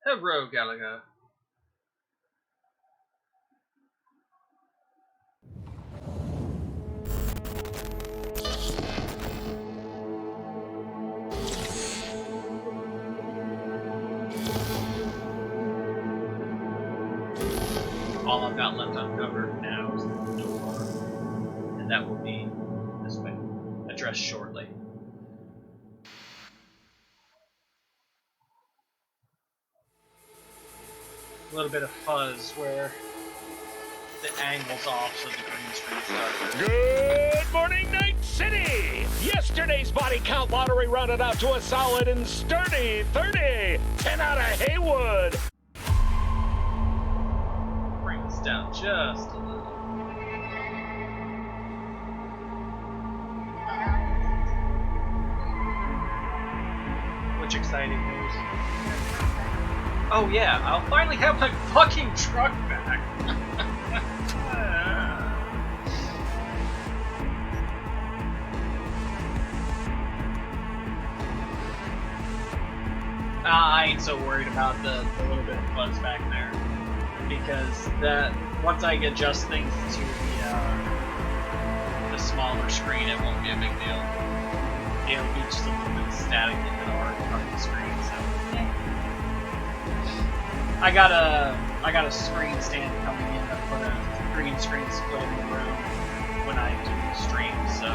Hello, Gallagher. All I've got left uncovered now is the door, and that will be this way, addressed shortly. A little bit of fuzz where the angle's off so the green screen starts. Good morning, Night City! Yesterday's body count lottery rounded out to a solid and sturdy 30. 10 out of Haywood. Bring this down just a little. Which exciting news. Oh yeah, I'll finally have my fucking truck back. I ain't so worried about the little bit of fuzz back there, because that once I adjust things to the smaller screen, it won't be a big deal. It'll be just a little bit of static in the hard part of the screen. So I got a screen stand coming in to put a green screen split in the room when I do the stream. So.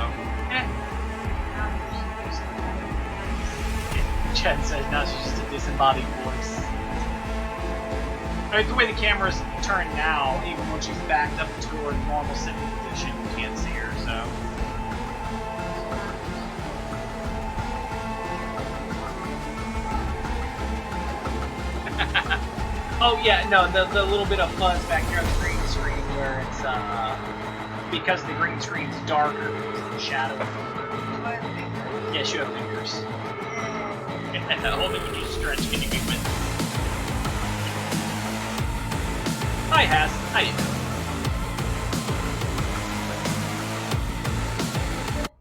Chad said, now she's just a disembodied voice. I mean, the way the camera's turned now, even when she's backed up to her normal sitting position, you can't see her, so. Oh yeah, no, the little bit of fuzz back here on the green screen where it's, because the green screen's darker because of the shadow. Yes, you have fingers. Only when you stretch can you be with. Hi, Haas. How you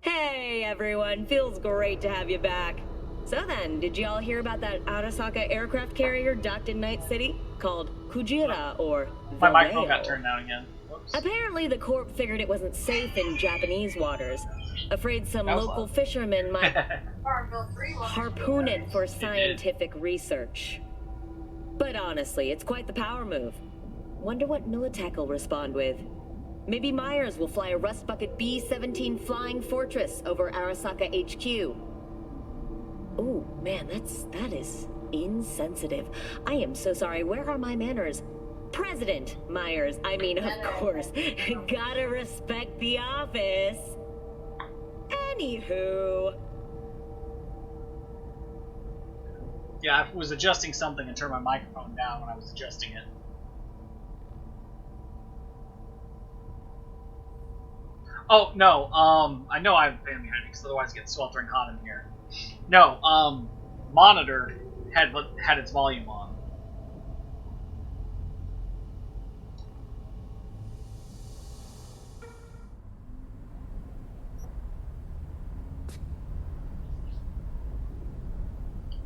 doing? Hey, everyone. Feels great to have you back. So then, did y'all hear about that Arasaka aircraft carrier docked in Night City? Called Kujira, or My microphone got turned down again. Whoops. Apparently, the Corp figured it wasn't safe in Japanese waters. Afraid some local fishermen might harpoon it for scientific research. But honestly, it's quite the power move. Wonder what Militech will respond with. Maybe Myers will fly a Rust Bucket B-17 Flying Fortress over Arasaka HQ. Oh, man, that is insensitive. I am so sorry. Where are my manners? President Myers. I mean, of course. Gotta respect the office. Anywho. Yeah, I was adjusting something and turned my microphone down when I was adjusting it. Oh, no, I know I have a fan behind me, because otherwise it gets sweltering hot in here. No, monitor had its volume on.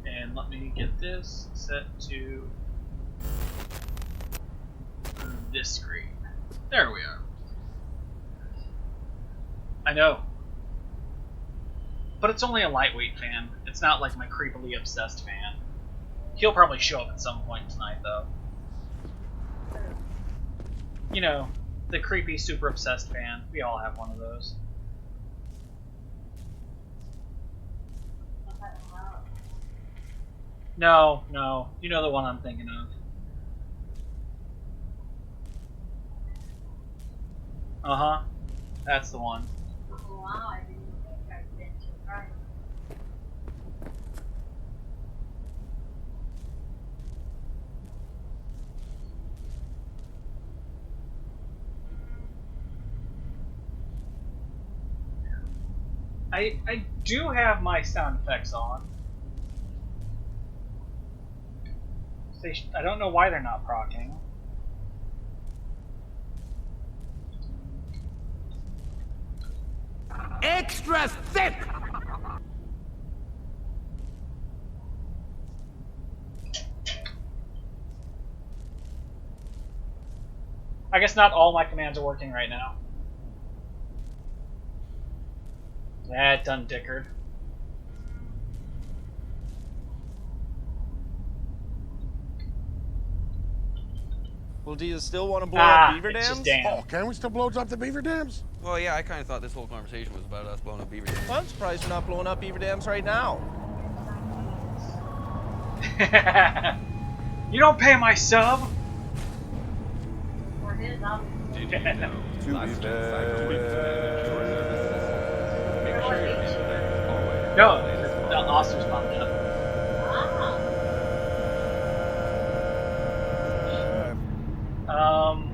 And let me get this set to this screen. There we are. I know. But it's only a lightweight fan. It's not like my creepily obsessed fan. He'll probably show up at some point tonight, though. You know, the creepy, super obsessed fan. We all have one of those. No, no. You know the one I'm thinking of. Uh-huh. That's the one. Wow, I didn't think I'd been surprised. I do have my sound effects on. I don't know why they're not proccing. Extra thick! I guess not all my commands are working right now. That done dickered. Well, do you still want to blow up beaver it's dams? just dam. Oh, can we still blow up the beaver dams? Well, yeah, I kind of thought this whole conversation was about us blowing up beaver dams. Well, I'm surprised you're not blowing up beaver dams right now. You don't pay my sub. Or his, I'll Did you know? No, the Oscar's popped up. Um.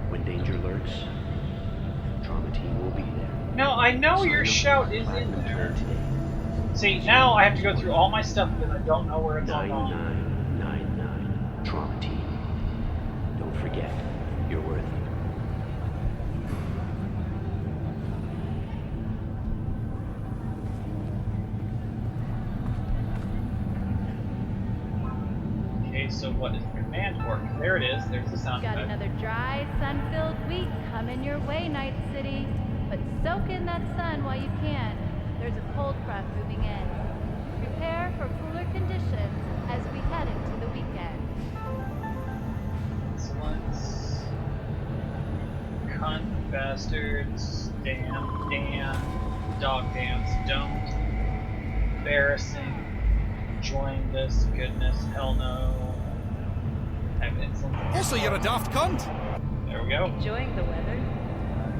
When danger lurks, trauma team will be there. No, I know your shout is in there. See, now I have to go through all my stuff because I don't know where it's all gone. 9999 trauma team. Don't forget, you're worth it. Okay, so what is the command work? There it is. There's the sound Got effect. another dry, sun-filled week coming your way, Night City. But soak in that sun while you can. There's a cold front moving in. Prepare for cooler conditions as we head into the weekend. Excellent. Cunt, bastards, damn, dog dams, don't. Embarrassing. Enjoying this, goodness, hell no. Have insolence. Also, you're a daft cunt. There we go. Enjoying the weather?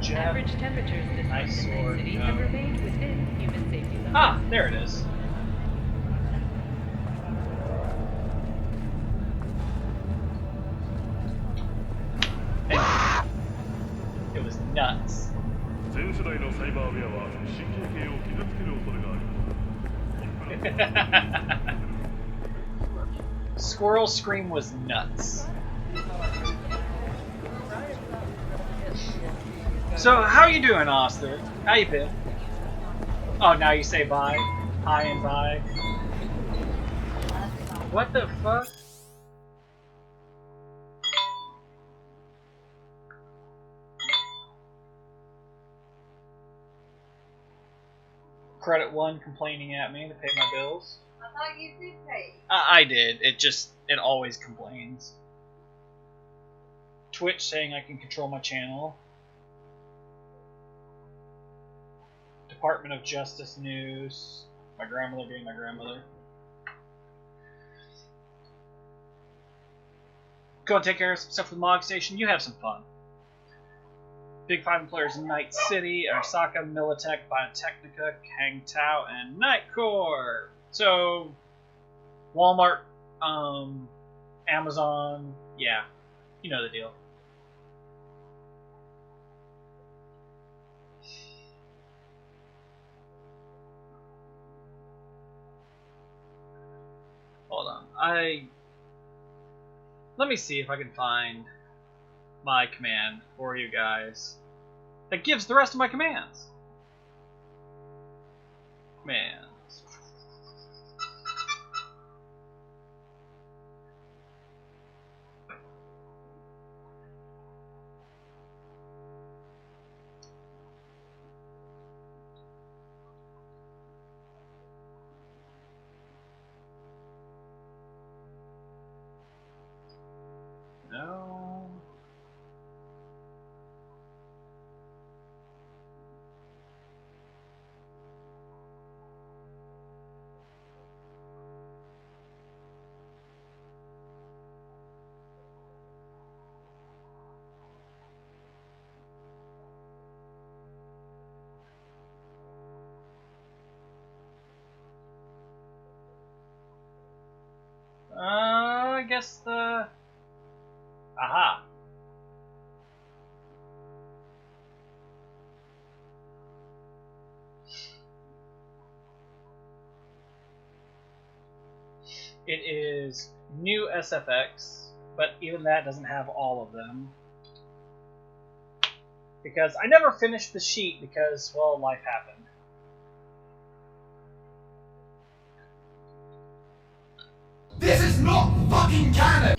Jab. Average temperatures this Nice month in sword, Night City yeah. have remained within human safety limits. Ah, there it is. And it was nuts. 全世代のサイバーウェアは神経系を傷つける恐れがあります Squirrel Scream was nuts. So, how you doing, Austin? How you been? Oh, now you say bye? Hi and bye? What the fuck? Credit 1 complaining at me to pay my bills. I thought you did pay. I did. It always complains. Twitch saying I can control my channel. Department of Justice news. My grandmother being my grandmother. Go and take care of some stuff with Mog Station. You have some fun. Big 5 players in Night City, Arasaka, Militech, Biotechnica, Kang Tao, and Nightcore. So, Walmart, Amazon, yeah, you know the deal. Hold on, let me see if I can find my command for you guys that gives the rest of my commands. Commands. No. I guess the... Aha. It is new SFX, but even that doesn't have all of them. Because I never finished the sheet because, well, life happened. not fucking canon!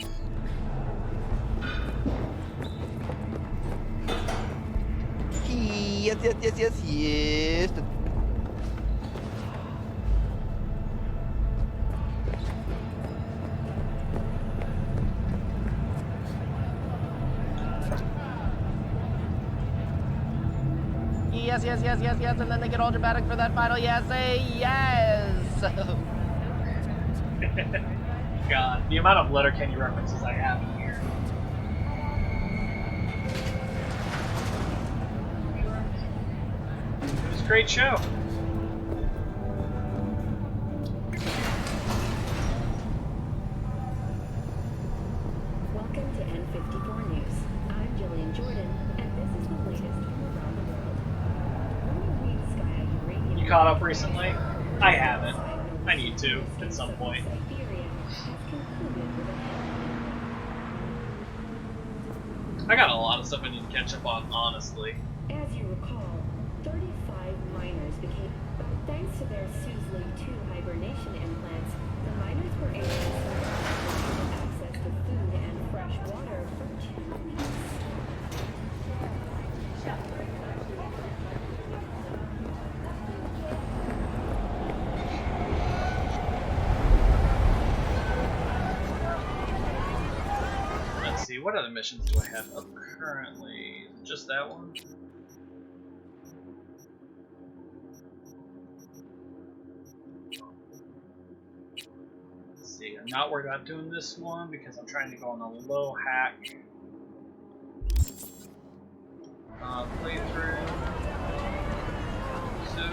Yes. Yes, and then they get all dramatic for that final yes, say yes! God, the amount of Letterkenny references I have in here. It was a great show. Welcome to N54 News. I'm Jillian Jordan, and this is the latest from around the world. You caught up recently? I haven't. I need to, at some point. I got a lot of stuff I need to catch up on, honestly. As you recall, 35 miners became, but thanks to their Suzley 2 hibernation implants, the miners were able to survive access to food and fresh water for 2 weeks. Let's see, what other missions do I have up currently? Just that one? Let's see, I'm not worried about doing this one because I'm trying to go on a low hack playthrough. So,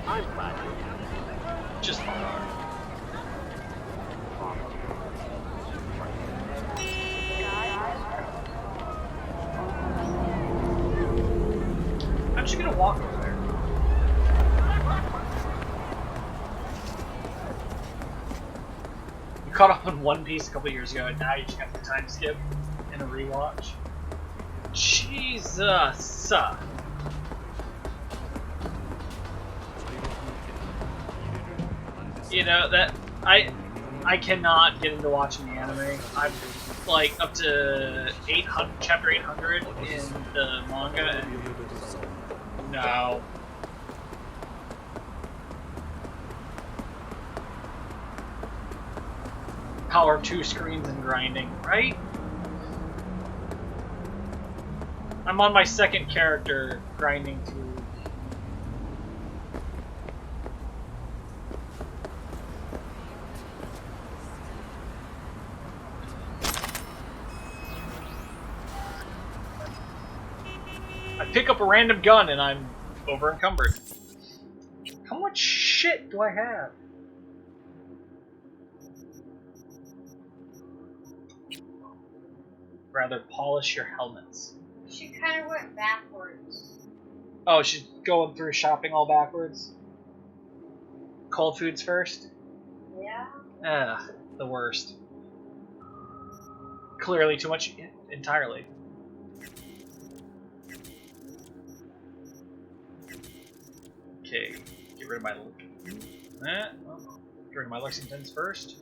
I'm glad. just fine. I'm just gonna walk over there. You caught up on One Piece a couple years ago, and now you just got the time skip and a rewatch. Jesus! You know that I cannot get into watching the anime. I'm like up to 800, chapter 800 in the manga, and no. Power of 2 screens and grinding, right? I'm on my second character grinding through. I pick up a random gun and I'm over encumbered. How much shit do I have? Rather polish your helmets. She kind of went backwards. Oh, she's going through shopping all backwards? Cold foods first? Yeah. Ugh, the worst. Clearly too much entirely. Okay, get rid of my well, get rid of my Lexingtons first.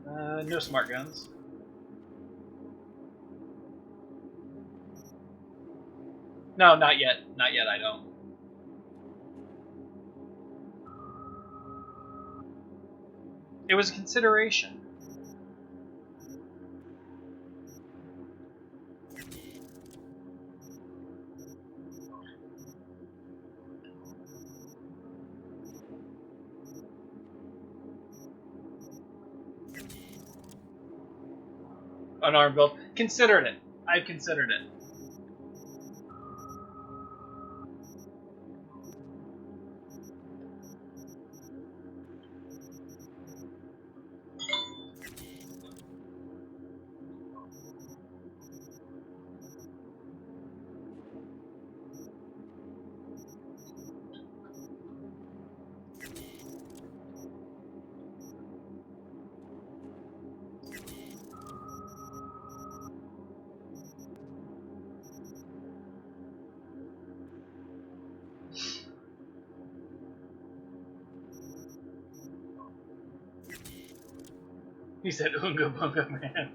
No smart guns. No, not yet. Not yet, I don't. It was a consideration. Unarmed build. Considered it. I've considered it. He said Unga Bunga Man.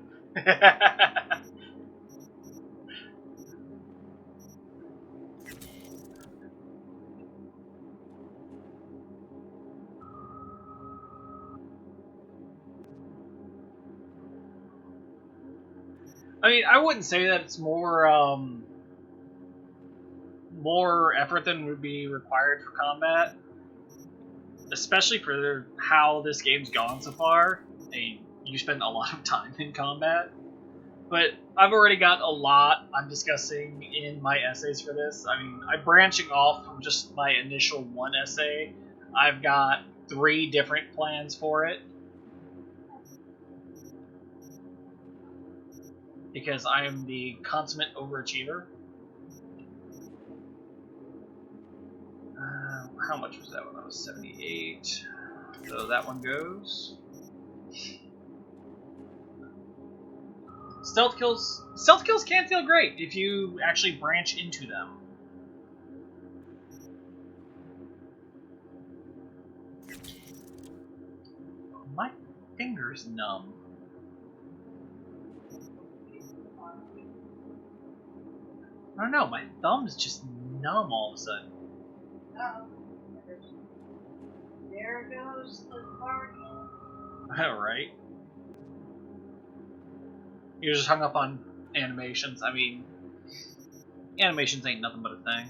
I mean, I wouldn't say that it's more effort than would be required for combat, especially for how this game's gone so far. I mean, you spend a lot of time in combat, but I've already got a lot I'm discussing in my essays for this. I mean, I'm branching off from just my initial one essay. I've got 3 different plans for it, because I am the consummate overachiever. How much was that when I was 78? So that one goes. Stealth kills can feel great if you actually branch into them. My finger's numb. I don't know, my thumb's just numb all of a sudden. Oh. There goes the party. Alright. You're just hung up on animations. I mean, animations ain't nothing but a thing.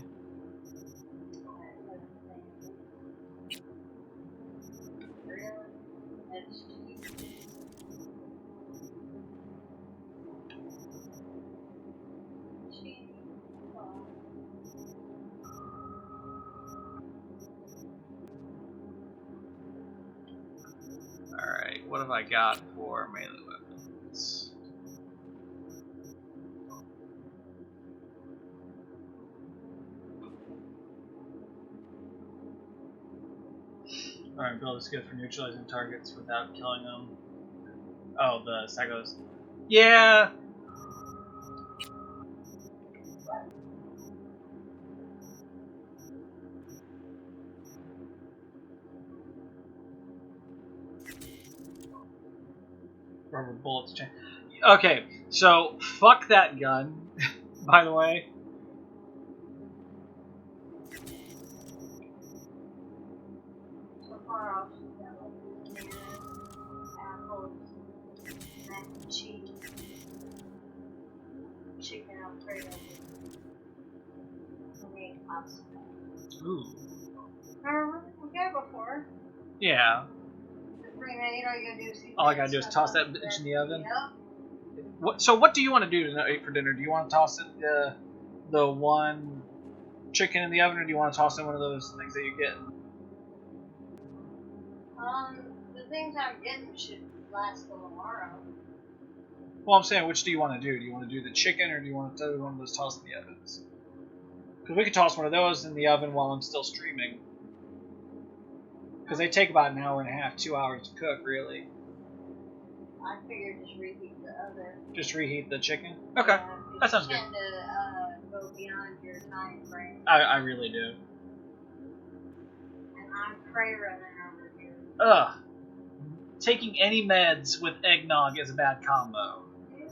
Alright, what have I got for melee weapons? Alright, build is good for neutralizing targets without killing them. Oh, the Sagos. Yeah! Rubber bullets. Okay, so fuck that gun, by the way. So far off, apples, mac and cheese, chicken Alfredo, and egg pasta. Ooh. Remember we got before? Yeah. The pre-made, all you gotta do is All I gotta do is toss that bitch in the oven. Yep. So what do you want to do tonight for dinner? Do you want to toss in the one chicken in the oven, or do you want to toss in one of those things that you get? The things I'm getting should last till tomorrow. Well, I'm saying, which do you want to do? Do you want to do the chicken, or do you want to do one of those toss in the ovens? Because we could toss one of those in the oven while I'm still streaming. Because they take about an hour and a half, 2 hours to cook, really. I figured just reheat the other. Just reheat the chicken? Okay, that sounds good. You tend to go beyond your time frame. I really do. And I'm cray running over here. Ugh. Taking any meds with eggnog is a bad combo. Ew.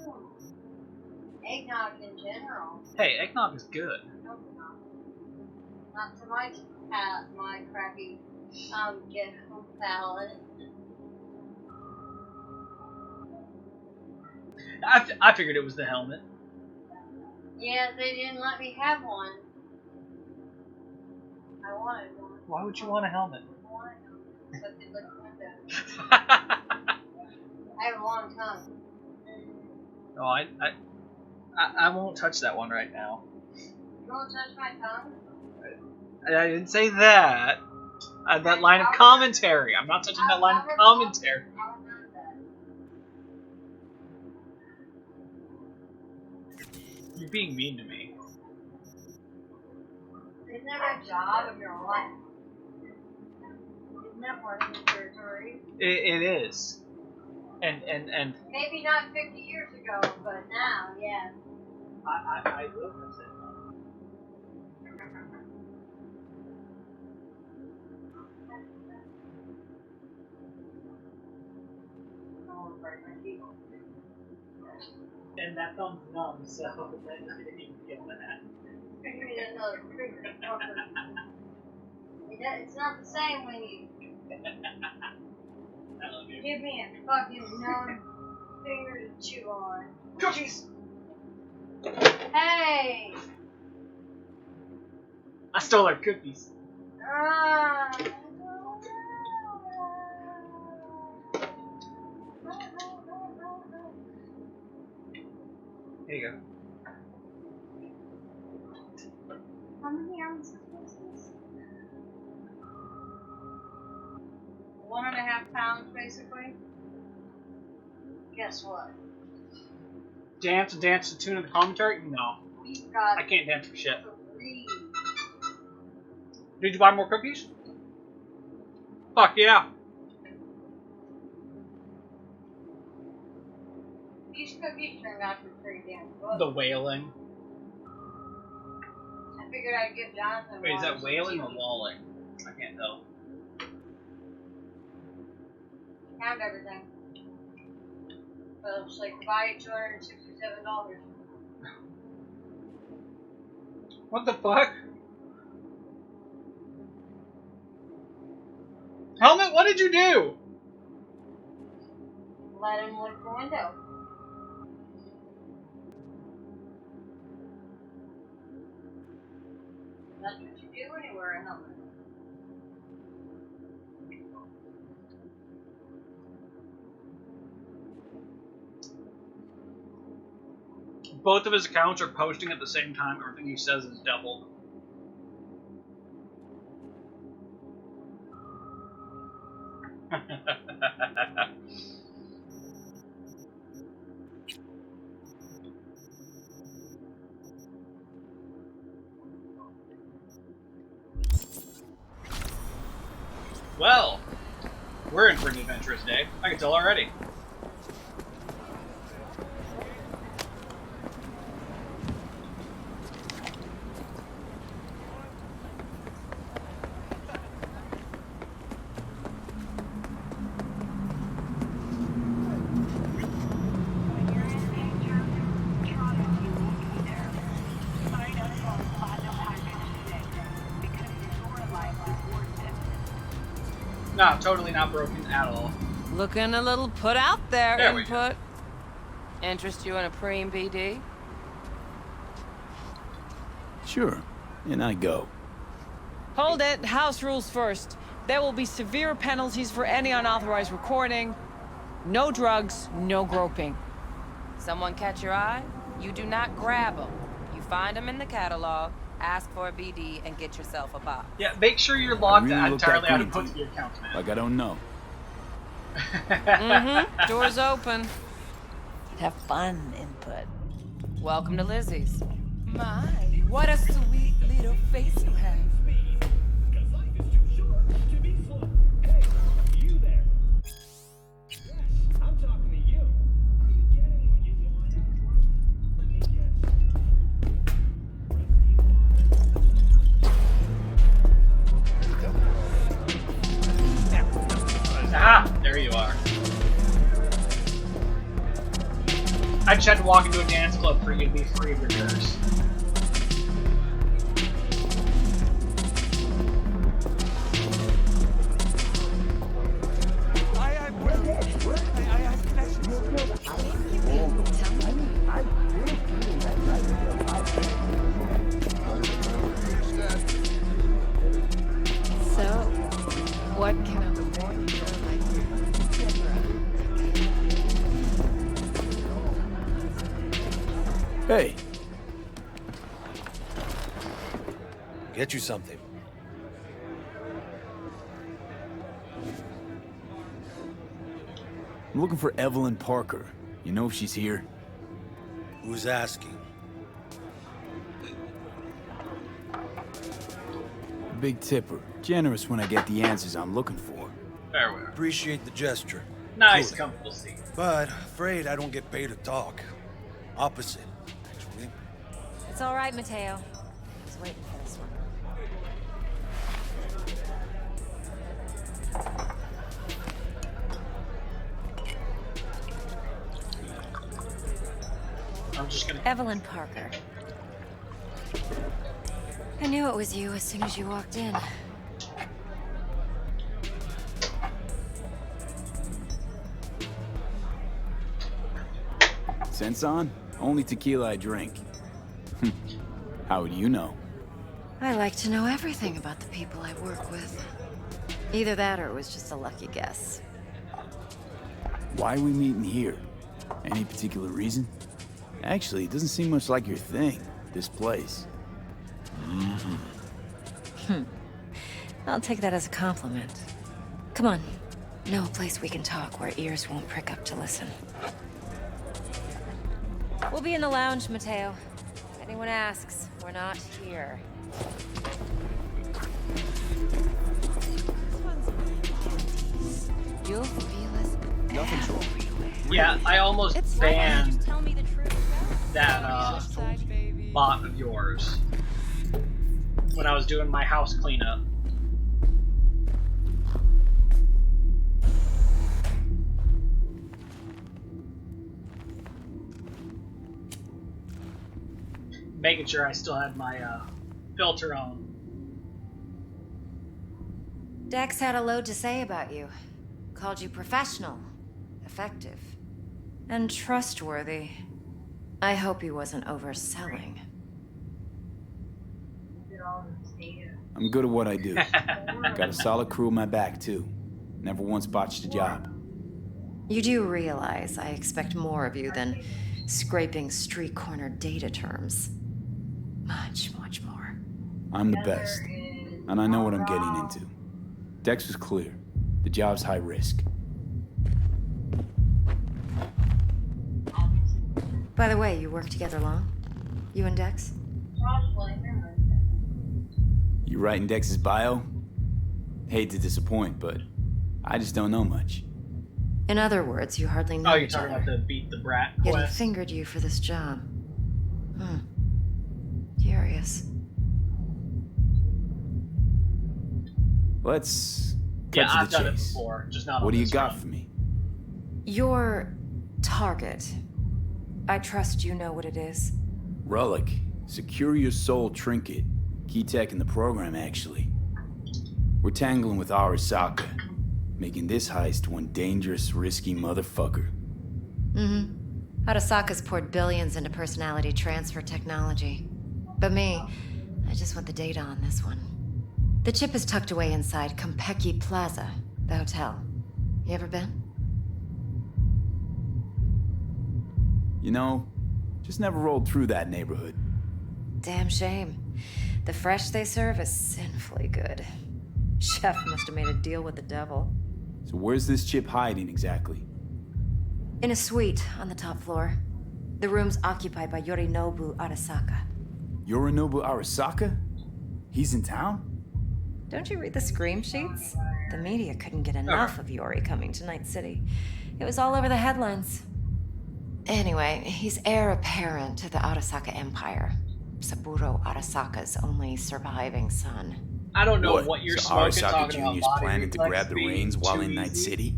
Eggnog in general. Hey, eggnog is good. No, not to my crappy ghetto palate. I figured it was the helmet. Yeah, they didn't let me have one. I wanted one. Why would you want a helmet? I wanted one. But they looked at that. I have a long tongue. No, I won't touch that one right now. You won't touch my tongue? I didn't say that. That line of commentary. I'm not touching that line of commentary. I'll remember that. You're being mean to me. Isn't that a job of your life? Isn't that part of the territory? It is. And Maybe not 50 years ago, but now, yes. I will have said almost break my keyboard. And that thumb's numb, so then I didn't even feel that. Give me another finger. It's not the same when you I love you. give me a fucking numb finger to chew on. Cookies! Hey! I stole our cookies. Ah. Here you go. How many ounces was this? 1.5 pounds, basically. Guess what? Dance to tune of the commentary? No. We've got I can't dance for shit. 3. Did you buy more cookies? Fuck yeah. These cookies turned out to be pretty damn good. The wailing. I figured I'd give Jonathan Wait, is one that some wailing or TV. walling? I can't tell. Count everything. So it's like buy $267. What the fuck? Helmet, what did you do? Let him look the window. That's what you do when you wear a helmet. Both of his accounts are posting at the same time. Everything he says is double. Well, we're in for an adventurous day. I can tell already. No, totally not broken at all. Looking a little put out there, There we input. Interest you in a preem BD? Sure, and I go. Hold it. House rules first. There will be severe penalties for any unauthorized recording. No drugs, no groping. Someone catch your eye? You do not grab them. You find them in the catalog, ask for a BD, and get yourself a box. Yeah, make sure you're logged really entirely out of green both of your accounts, man. Like I don't know. Mm-hmm. Doors open. Have fun, input. Welcome to Lizzie's. My, what a sweet little face you have. Ah, there you are. I just had to walk into a dance club for you to be free of your curse. So, what can a warrior like Hey, Get you something. I'm looking for Evelyn Parker. You know if she's here? Who's asking? Big tipper. Generous when I get the answers I'm looking for. There we are. Appreciate the gesture. Nice, Cool. comfortable seat. But afraid I don't get paid to talk. Opposite, actually. It's all right, Mateo. I was waiting for this one. I'm just gonna. Evelyn Parker. I knew it was you as soon as you walked in. Sense on? Only tequila I drink. How would you know? I like to know everything about the people I work with. Either that or it was just a lucky guess. Why are we meeting here? Any particular reason? Actually, it doesn't seem much like your thing, this place. I'll take that as a compliment. Come on. Know a place we can talk where ears won't prick up to listen. We'll be in the lounge, Mateo. If anyone asks, we're not here. You'll feel us. Nothing's wrong. Yeah, I almost banned that bot of yours when I was doing my house cleanup. Making sure I still had my filter on. Dex had a load to say about you. Called you professional, effective, and trustworthy. I hope he wasn't overselling. I'm good at what I do. Got a solid crew on my back, too. Never once botched a job. You do realize I expect more of you than scraping street corner data terms. Much, much more. I'm the best, and I know what I'm getting into. Dex was clear. The job's high risk. By the way, you work together long? You and Dex? You writing Dex's bio? Hate to disappoint, but I just don't know much. In other words, you hardly know you're each talking other. about the beat the brat Yet he quest? fingered you for this job. Curious. Let's Yeah, cut I've to the done it chase. before, just not What on do you this got run. for me? Your target. I trust you know what it is. Relic. Secure your soul trinket. Key tech in the program, actually. We're tangling with Arasaka, making this heist one dangerous, risky motherfucker. Arasaka's poured billions into personality transfer technology. But me, I just want the data on this one. The chip is tucked away inside Kompeki Plaza, the hotel. You ever been? You know, just never rolled through that neighborhood. Damn shame. The fresh they serve is sinfully good. Chef must have made a deal with the devil. So where's this chip hiding exactly? In a suite on the top floor. The room's occupied by Yorinobu Arasaka. Yorinobu Arasaka? He's in town? Don't you read the scream sheets? The media couldn't get enough of Yori coming to Night City. It was all over the headlines. Anyway, he's heir apparent to the Arasaka Empire. Saburo Arasaka's only surviving son. I don't know what you're so smoking Arasaka talking about Jr.'s body planning to reflex grab the being reins while too in Night easy. City?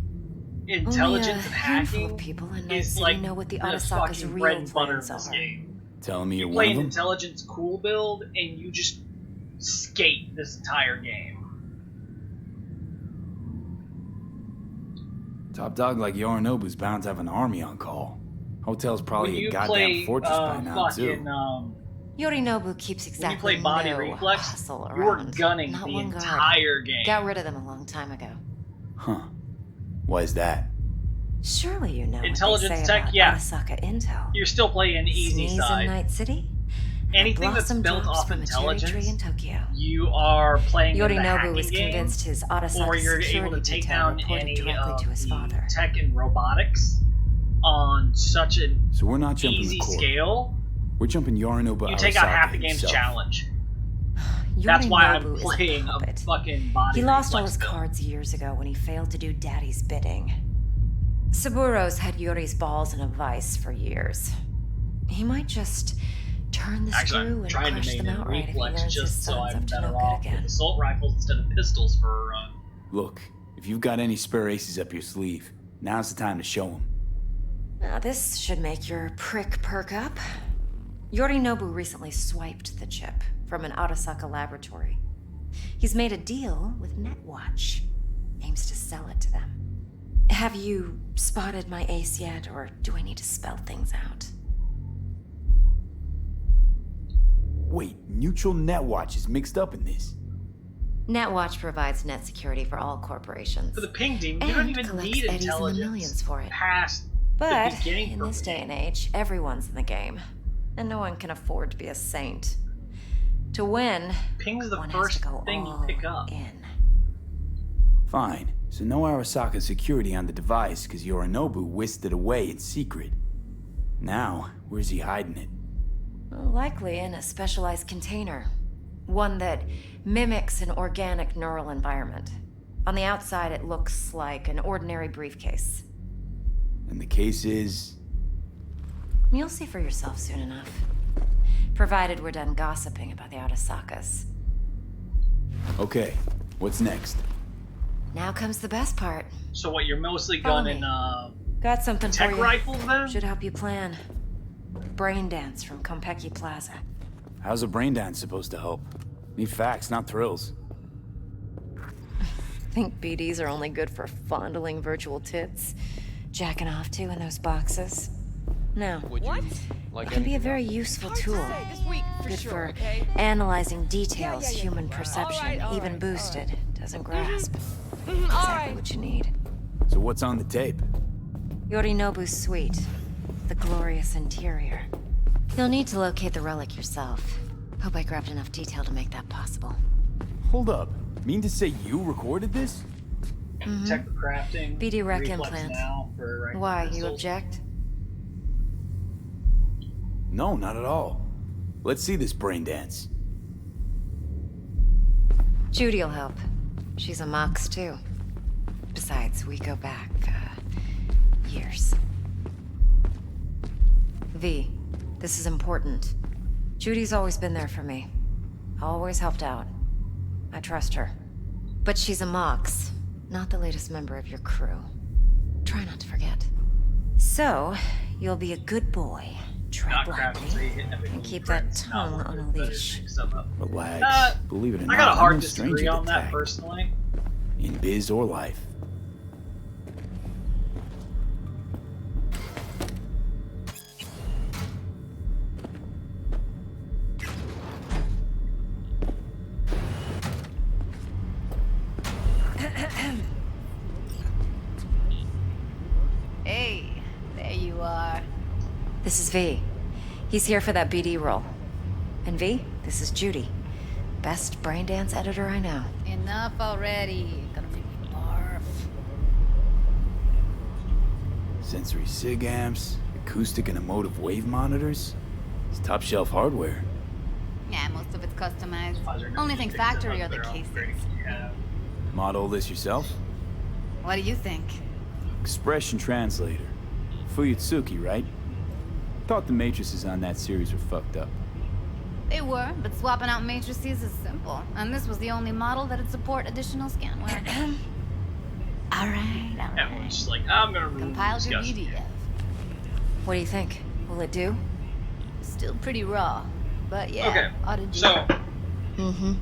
Intelligence and Only a handful hacking of people in Night is City like know what the the Arasaka's fucking real bread and butter of plans this are. game. Telling me You you're play one an of them? intelligence cool build and you just skate this entire game. Top dog like Yorinobu's bound to have an army on call. Hotel's When probably you a goddamn play fortress by now, fucking too. Yorinobu keeps when you exactly play body no reflex, hustle you're around. gunning Not the one guard. entire game. Got rid of them a long time ago. Huh. Why is that? Surely you know Intelligence what they say tech, about yeah. Arasaka Intel. You're still playing easy Sneeze side. in Night City. Anything that's blossom built drops off from a cherry tree intelligence, in Tokyo. you are playing in the Yorinobu hacking was game, convinced his or Arasaka you're able to security take detail down reported any directly of to his the father. tech and robotics on such an So we're not jumping easy the court. scale. We're jumping Yorinobu You take out Arasaka half the game's himself. challenge. That's why I'm Yorinobu is playing a puppet. fucking body He lost all reflex his build. cards years ago when he failed to do Daddy's bidding. Saburo's had Yuri's balls in a vice for years. He might just turn the Actually, screw I'm and trying crush to them make a outright if he reflex learns his just so son's I'm up to better no off good with again. assault rifles instead of pistols for a run. Look, if you've got any spare aces up your sleeve, now's the time to show them. Now, this should make your prick perk up. Yorinobu recently swiped the chip from an Arasaka laboratory. He's made a deal with Netwatch. Aims to sell it to them. Have you spotted my ace yet, or do I need to spell things out? Wait, Neutral Netwatch is mixed up in this. Netwatch provides net security for all corporations. For the ping team, you don't even need intelligence in the millions for it. Past But the beginning in this day and age, everyone's in the game, and no one can afford to be a saint. To win, ping's the one first has to go thing you all pick up. in. Fine, so no Arasaka security on the device because Yorinobu whisked it away in secret. Now, where's he hiding it? Likely in a specialized container. One that mimics an organic neural environment. On the outside, it looks like an ordinary briefcase. And the case is... You'll see for yourself soon enough. Provided we're done gossiping about the Arasakas. Okay, what's next? Now comes the best part. So what, you're mostly gunning, Got something tech for you. rifles then? Should help you plan. Brain dance from Konpeki Plaza. How's a brain dance supposed to help? Need facts, not thrills. Think BDs are only good for fondling virtual tits? Jacking off to in those boxes? No. What? It can be a very useful tool. This week, for Good sure, for okay? analyzing details Yeah. human perception, All right, even boosted, doesn't grasp. All Exactly right. what you need. So what's on the tape? Yorinobu's suite. The glorious interior. You'll need to locate the relic yourself. Hope I grabbed enough detail to make that possible. Hold up. Mean to say you recorded this? Tech for crafting. BD rec reflex implant. now for right Why, you crystals. object? No, not at all. Let's see this brain dance. Judy'll help. She's a Mox, too. Besides, we go back, years. V, this is important. Judy's always been there for me. Always helped out. I trust her. But she's a Mox, not the latest member of your crew. Try not to forget. So, you'll be a good boy. Tread Not crafting, so lightly, you hit everything and keep friends, that not tongue on a working, but leash. pick stuff up. Relax. Believe it or I not, got a I'm hard no disagree stranger on to that tech. personally. In biz or life. Hey, there you are. This is V. He's here for that BD role. And V, this is Judy. Best brain dance editor I know. Enough already. Gonna make me barf. Sensory SIG amps, acoustic and emotive wave monitors. It's top shelf hardware. Yeah, most of it's customized. Only thing factory are the cases. Model this yourself? What do you think? Expression translator. Fuyutsuki, right? Thought the matrices on that series were fucked up. They were, but swapping out matrices is simple. And this was the only model that'd support additional scanware. Alright. Everyone's just like, I'm gonna remove Compile your disgusting. PDF. What do you think? Will it do? Still pretty raw. But yeah, Okay, ought to do. so Mm-hmm.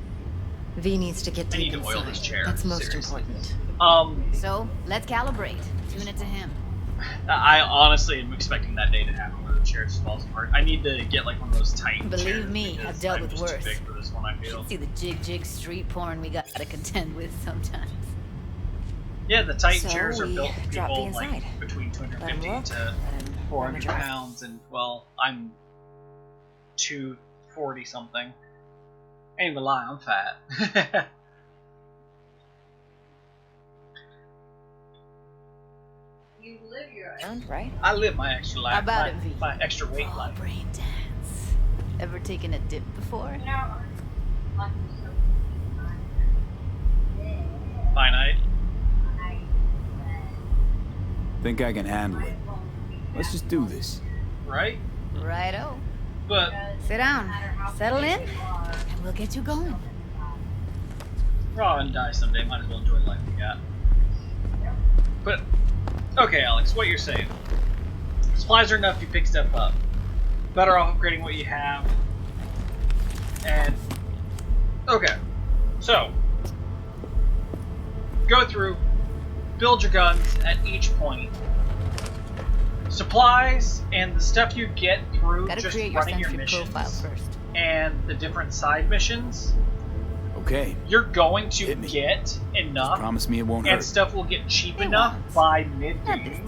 V needs to get I deep need to oil this inside. chair. That's most seriously. important. So, let's calibrate. Tune it to him. I honestly am expecting that day to happen where the chair just falls apart. I need to get like one of those tight Believe chairs me, because I've dealt I'm with just worse. too big for this one, I feel. See the jig street porn we gotta contend with sometimes. Yeah, the tight So chairs are we built for drop people the like inside. between Let 'em 250 look, to let 'em 400 drive. pounds, and well, I'm 240 something. Ain't gonna lie, I'm fat. You live your Right? I live my extra life. How about my, it, V? my extra weight Raw life. brain dance. Ever taken a dip before? Finite. Think I can handle it. Let's just do this. Right? Righto. But Sit down. Settle in, and we'll get you going. we're all gonna die someday. Might as well enjoy the life we got. But okay, Alex, what you're saying. supplies are enough, you pick stuff up. Better off upgrading what you have. And okay, so go through, build your guns at each point. Supplies and the stuff you get through just running your missions and the different side missions. Okay. You're going to get enough. Just promise me it won't and hurt. stuff will get cheap enough by mid-game.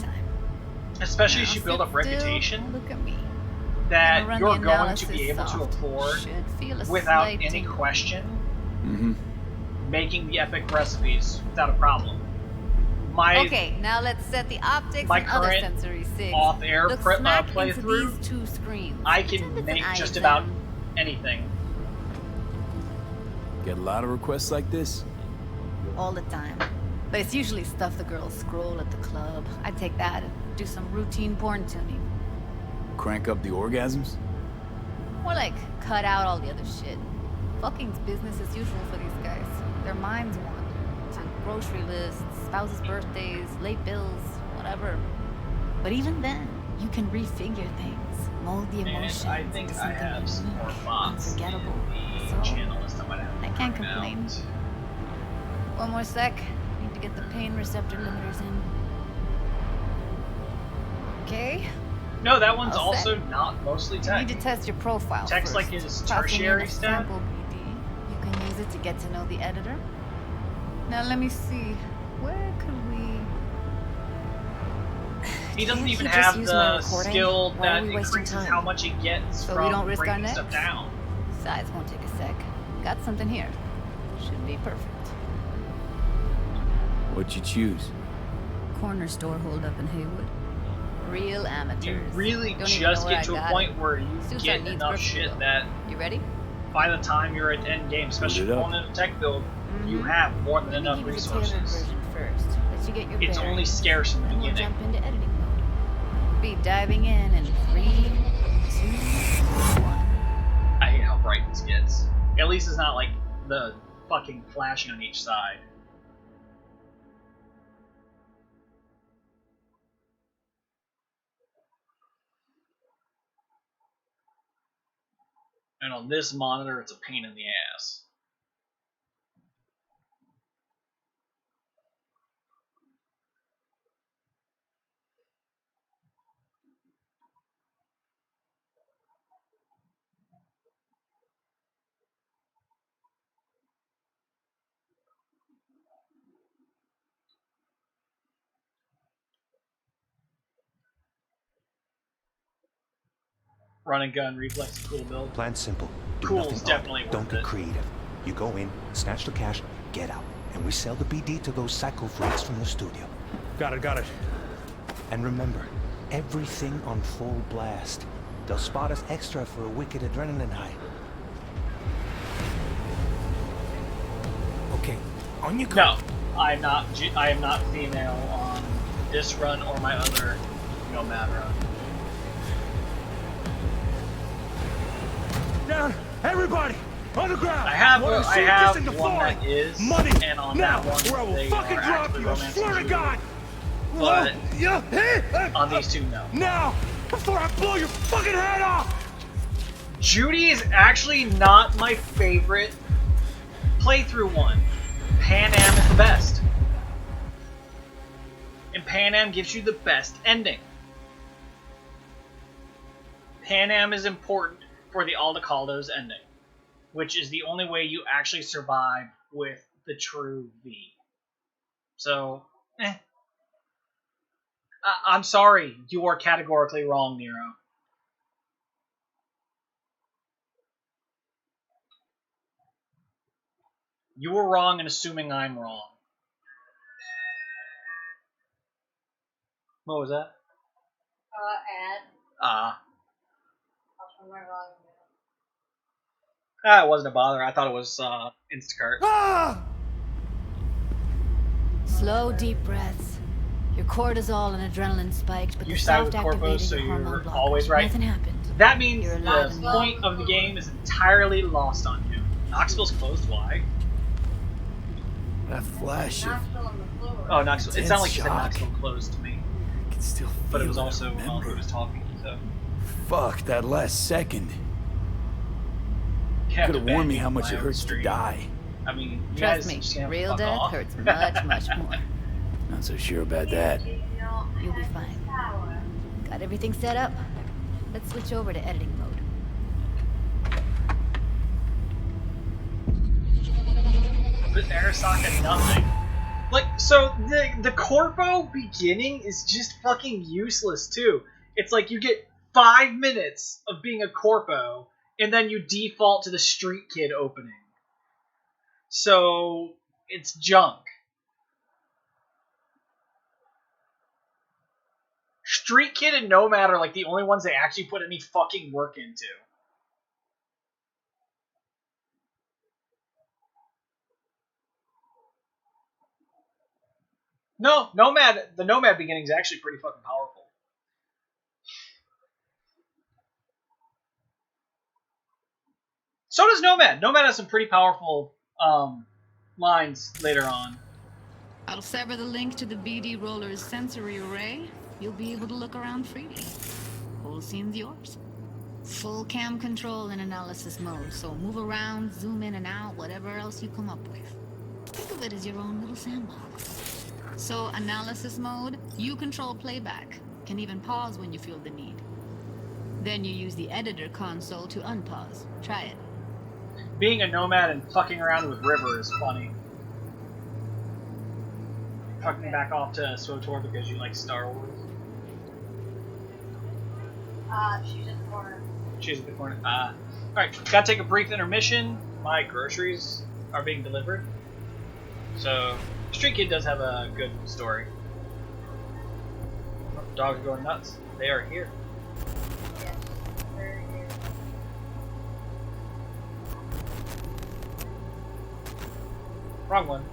Especially as you build up reputation. Look at me. That you're going to be able to afford, without any question, making the epic recipes without a problem. Okay, now let's set the optics and other sensory sigs. Off-air Look smack into playthrough, these two screens. I can make just about anything. Get a lot of requests like this? All the time. But it's usually stuff the girls scroll at the club. I take that and do some routine porn tuning. Crank up the orgasms? More like cut out all the other shit. Fucking's business as usual for these guys. Their minds wander to grocery lists, spouses' birthdays, late bills, whatever. But even then, you can refigure things, mold the emotions I think into I something have some unique, more bots unforgettable. in the So channel list I might have I can't complain. One more sec. Need to get the pain receptor limiters in. Okay. No, that one's All also set. not mostly You tech. need to test your profile Tech's first. like his Tossing in tertiary a stuff. sample BD. You can use it to get to know the editor. Now let me see. Where could we... He doesn't Can't even he just have use my the recording? skill Why are that we wasting increases time? how much he gets So from we don't risk our breaking necks? stuff down. Size won't take a sec. Got something here. Should be perfect. What'd you choose? Corner store hold up in Haywood. Real amateurs. You really Don't even just know where get to I a got point it. where you Suits get our needs enough perfectly shit well. that You ready? by the time you're at end game, especially Load it up. going into tech build, you have more than Let me enough give you the tailored resources. version first. Let you get your It's only bearings. scarce in the Then we'll beginning. jump into editing mode. Be diving in 3, 2, 1. I hate how bright this gets. At least it's not like the fucking flashing on each side. And on this monitor, it's a pain in the ass. Run and gun, reflex, cool build. Plan simple. Do Cool's nothing odd. definitely Don't worth get it. creative. You go in, snatch the cash, get out. And we sell the BD to those psycho freaks from the studio. Got it. And remember, everything on full blast. They'll spot us extra for a wicked adrenaline high. Okay, on your No, I am not female on this run or my other Nomad run. Down, everybody, on the ground. I have Wanna see one this in the falling? that is, Money, and on now, that one or I will they fucking are drop actually you. I swear to romancing God. But Yeah, on these two, no. now, before I blow your fucking head off. Judy is actually not my favorite playthrough one. Pan Am is the best. And Pan Am gives you the best ending. Pan Am is important for the Aldecaldos ending, which is the only way you actually survive with the true V. So, I'm sorry, you are categorically wrong, Nero. You were wrong in assuming I'm wrong. What was that? Ad. It wasn't a bother. I thought it was Instacart. Ah! Slow, deep breaths. Your cortisol and adrenaline spiked, but You the side with soft Corpos, activated so your hormone you're blockers. always right. Nothing happened. That means You're alive the and well. point of the game is entirely lost on you. Knoxville's closed. Why? That flash of Oh, Knoxville. It sounded like you said shock. Knoxville closed to me. I can still feel but it was I also while remember. he was talking. So Fuck, that last second. you have Could to have warned me bang how people much it down the hurts to street. die. I mean, you Trust guys me, just have to real fuck death off. hurts much, much more. Not so sure about that. You'll be fine. Got everything set up? Let's switch over to editing mode. But Arasaka nothing. Like, so the Corpo beginning is just fucking useless too. It's like you get 5 minutes of being a Corpo, and then you default to the Street Kid opening. So it's junk. Street Kid and Nomad are like the only ones they actually put any fucking work into. No, the Nomad beginning is actually pretty fucking powerful. So does Nomad. Nomad has some pretty powerful lines later on. I'll sever the link to the BD Roller's sensory array. You'll be able to look around freely. Whole scene's yours. Full cam control in analysis mode, so move around, zoom in and out, whatever else you come up with. Think of it as your own little sandbox. So analysis mode, you control playback. Can even pause when you feel the need. Then you use the editor console to unpause. Try it. Being a Nomad and fucking around with River is funny. Fucking back off to SWTOR because you like Star Wars. She's in the corner. She's at the corner. Alright, gotta take a brief intermission. My groceries are being delivered. So, Street Kid does have a good story. Dogs are going nuts. They are here. Yes, they're here. Wrong one.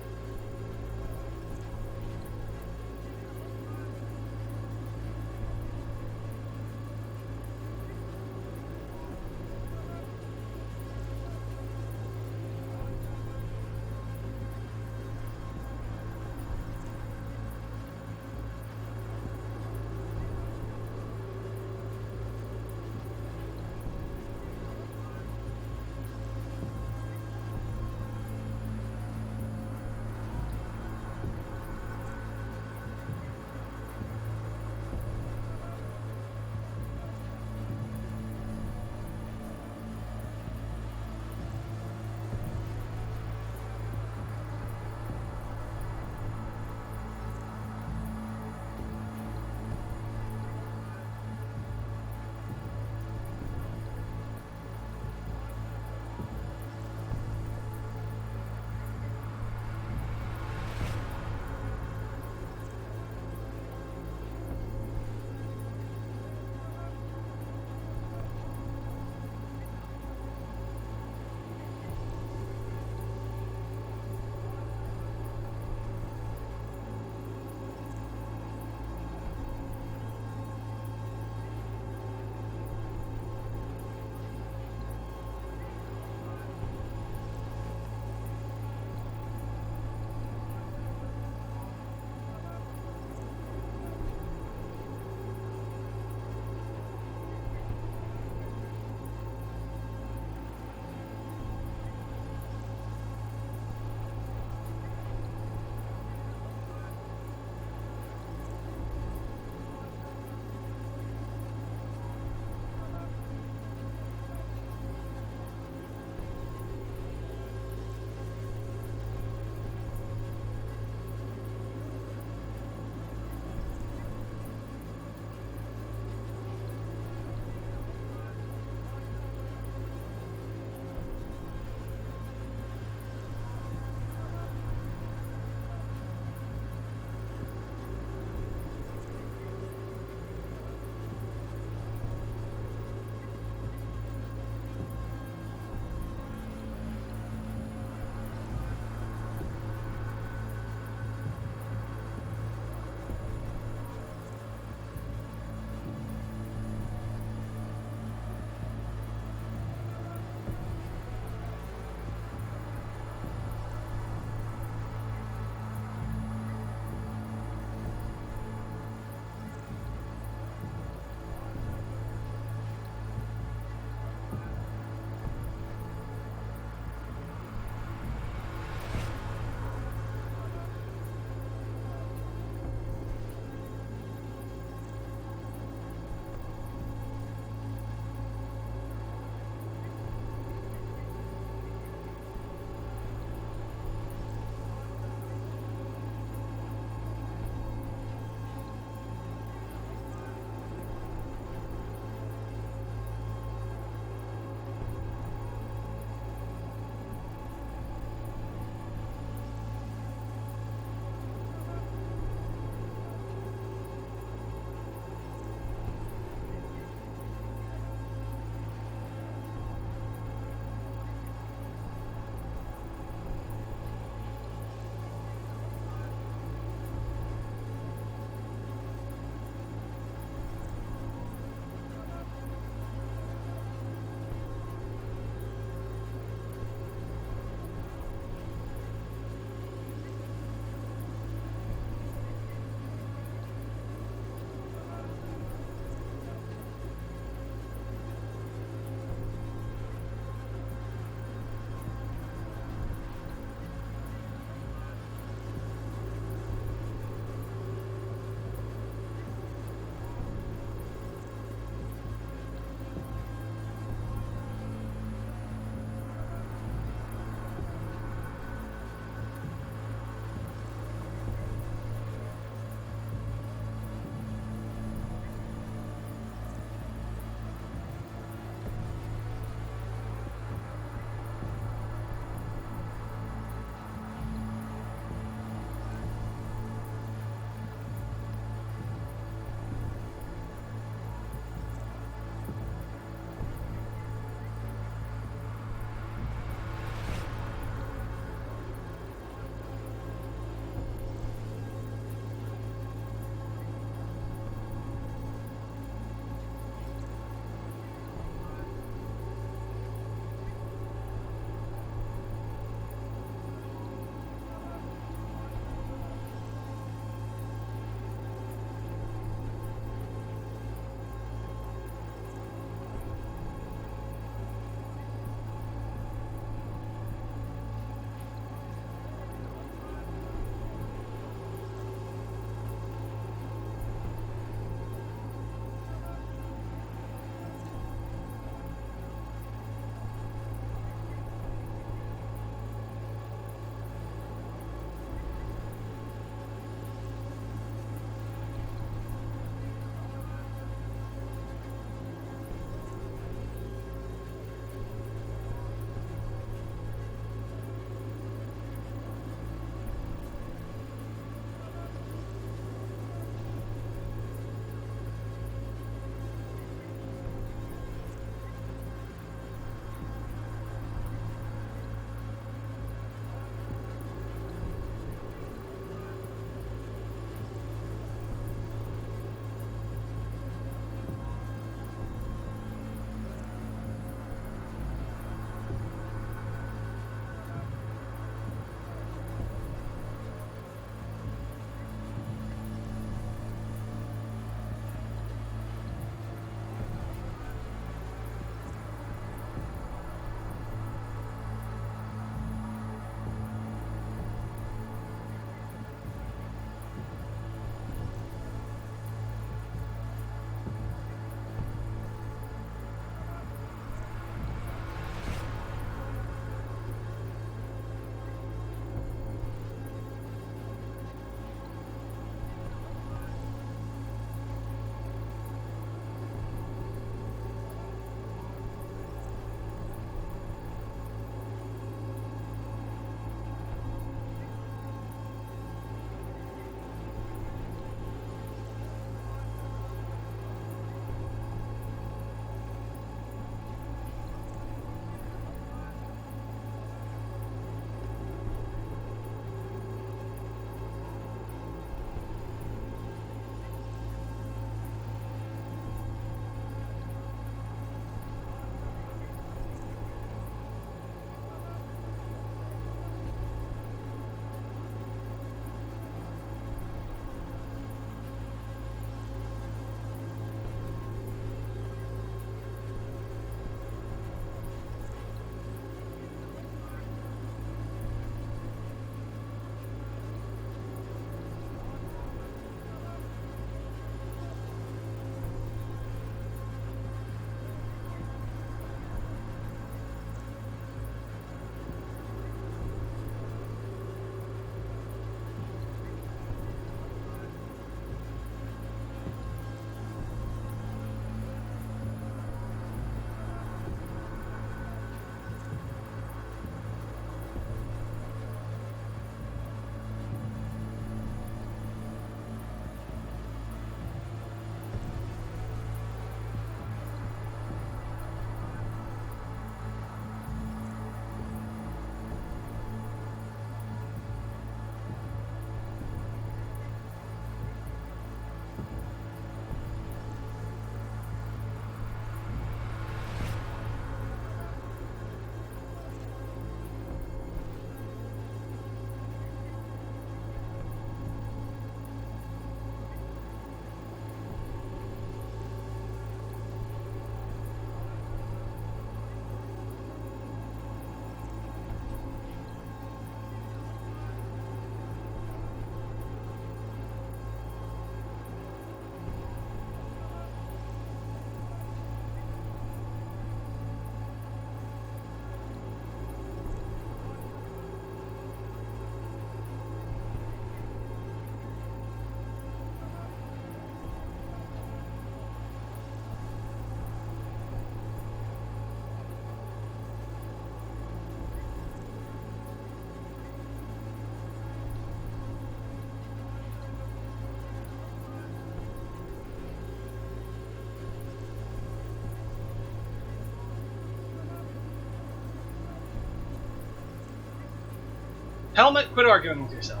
Helmet, quit arguing with yourself.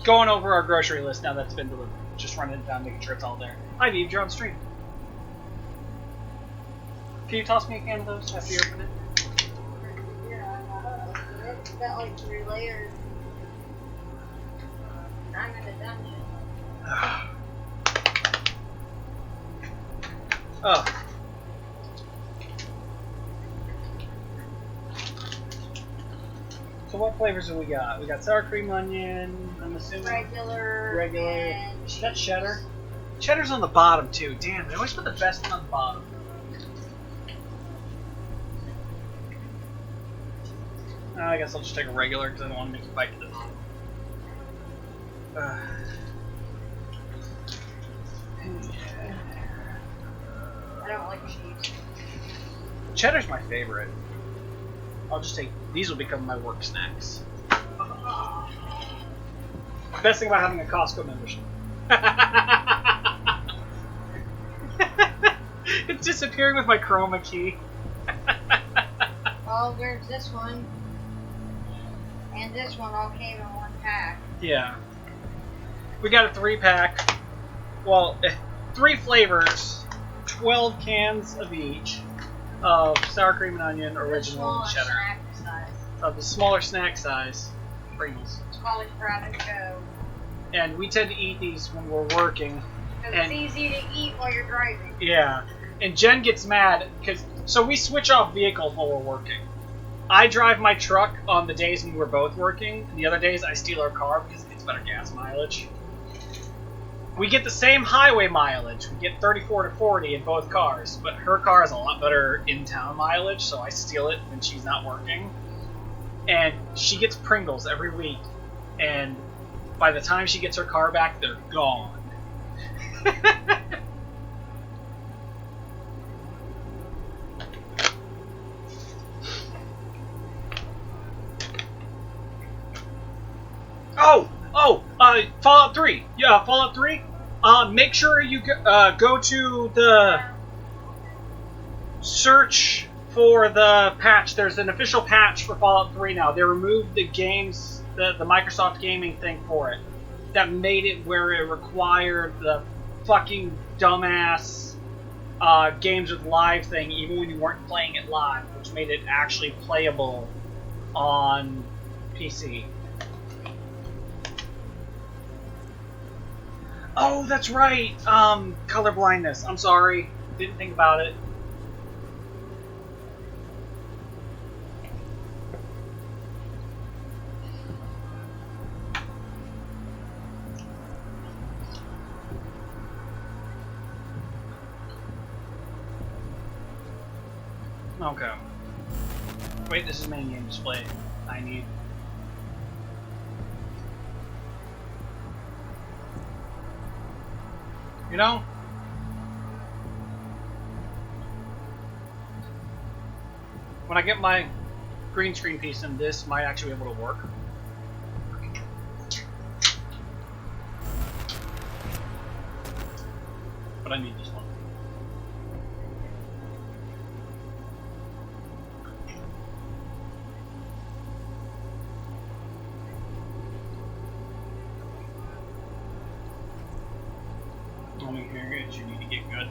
Going over our grocery list now that's been delivered. Just running it down, making sure it's all there. Hi, Vive, you're on stream. Can you toss me a can of those after you open it? Yeah, it's got like 3 layers. I'm in a dungeon. Oh. So what flavors do we got? We got sour cream onion, I'm assuming. Regular. Is that cheddar? Cheddar's on the bottom too. Damn, they always put the best one on the bottom. I guess I'll just take a regular because I don't want to make it bite to the bottom. I don't like cheese. Cheddar's my favorite. I'll just take these. Will become my work snacks. Best thing about having a Costco membership. It's disappearing with my chroma key. Oh, there's this one. And this one all came in one pack. Yeah. We got a 3-pack. Well, 3 flavors, 12 cans of each of sour cream and onion, original, and cheddar. Snack size. Of the smaller snack size Pringles. It's called Grab and Go. And we tend to eat these when we're working. Because it's easy to eat while you're driving. Yeah. And Jen gets mad because so we switch off vehicles while we're working. I drive my truck on the days when we're both working, and the other days I steal her car because it gets better gas mileage. We get the same highway mileage. We get 34 to 40 in both cars, but her car has a lot better in-town mileage, so I steal it when she's not working. And she gets Pringles every week, and by the time she gets her car back, they're gone. Fallout 3. Yeah, Fallout 3. Make sure you go to the search for the patch. There's an official patch for Fallout 3 now. They removed the games, the Microsoft gaming thing for it. That made it where it required the fucking dumbass games with live thing, even when you weren't playing it live, which made it actually playable on PC. Oh, that's right. Color blindness. I'm sorry. Didn't think about it. Okay. Wait, this is main game display. I need. You know? When I get my green screen piece in, this might actually be able to work. But I need this one. games you need to get good.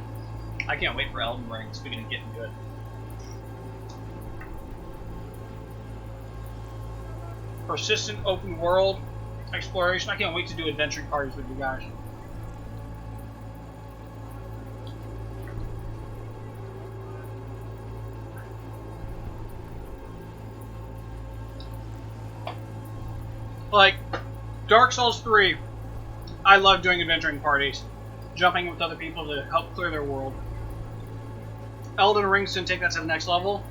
I can't wait for Elden Ring, speaking of getting good. Persistent open world exploration. I can't wait to do adventuring parties with you guys. Like, Dark Souls 3, I love doing adventuring parties. Jumping with other people to help clear their world. Elden Ring's gonna take that to the next level.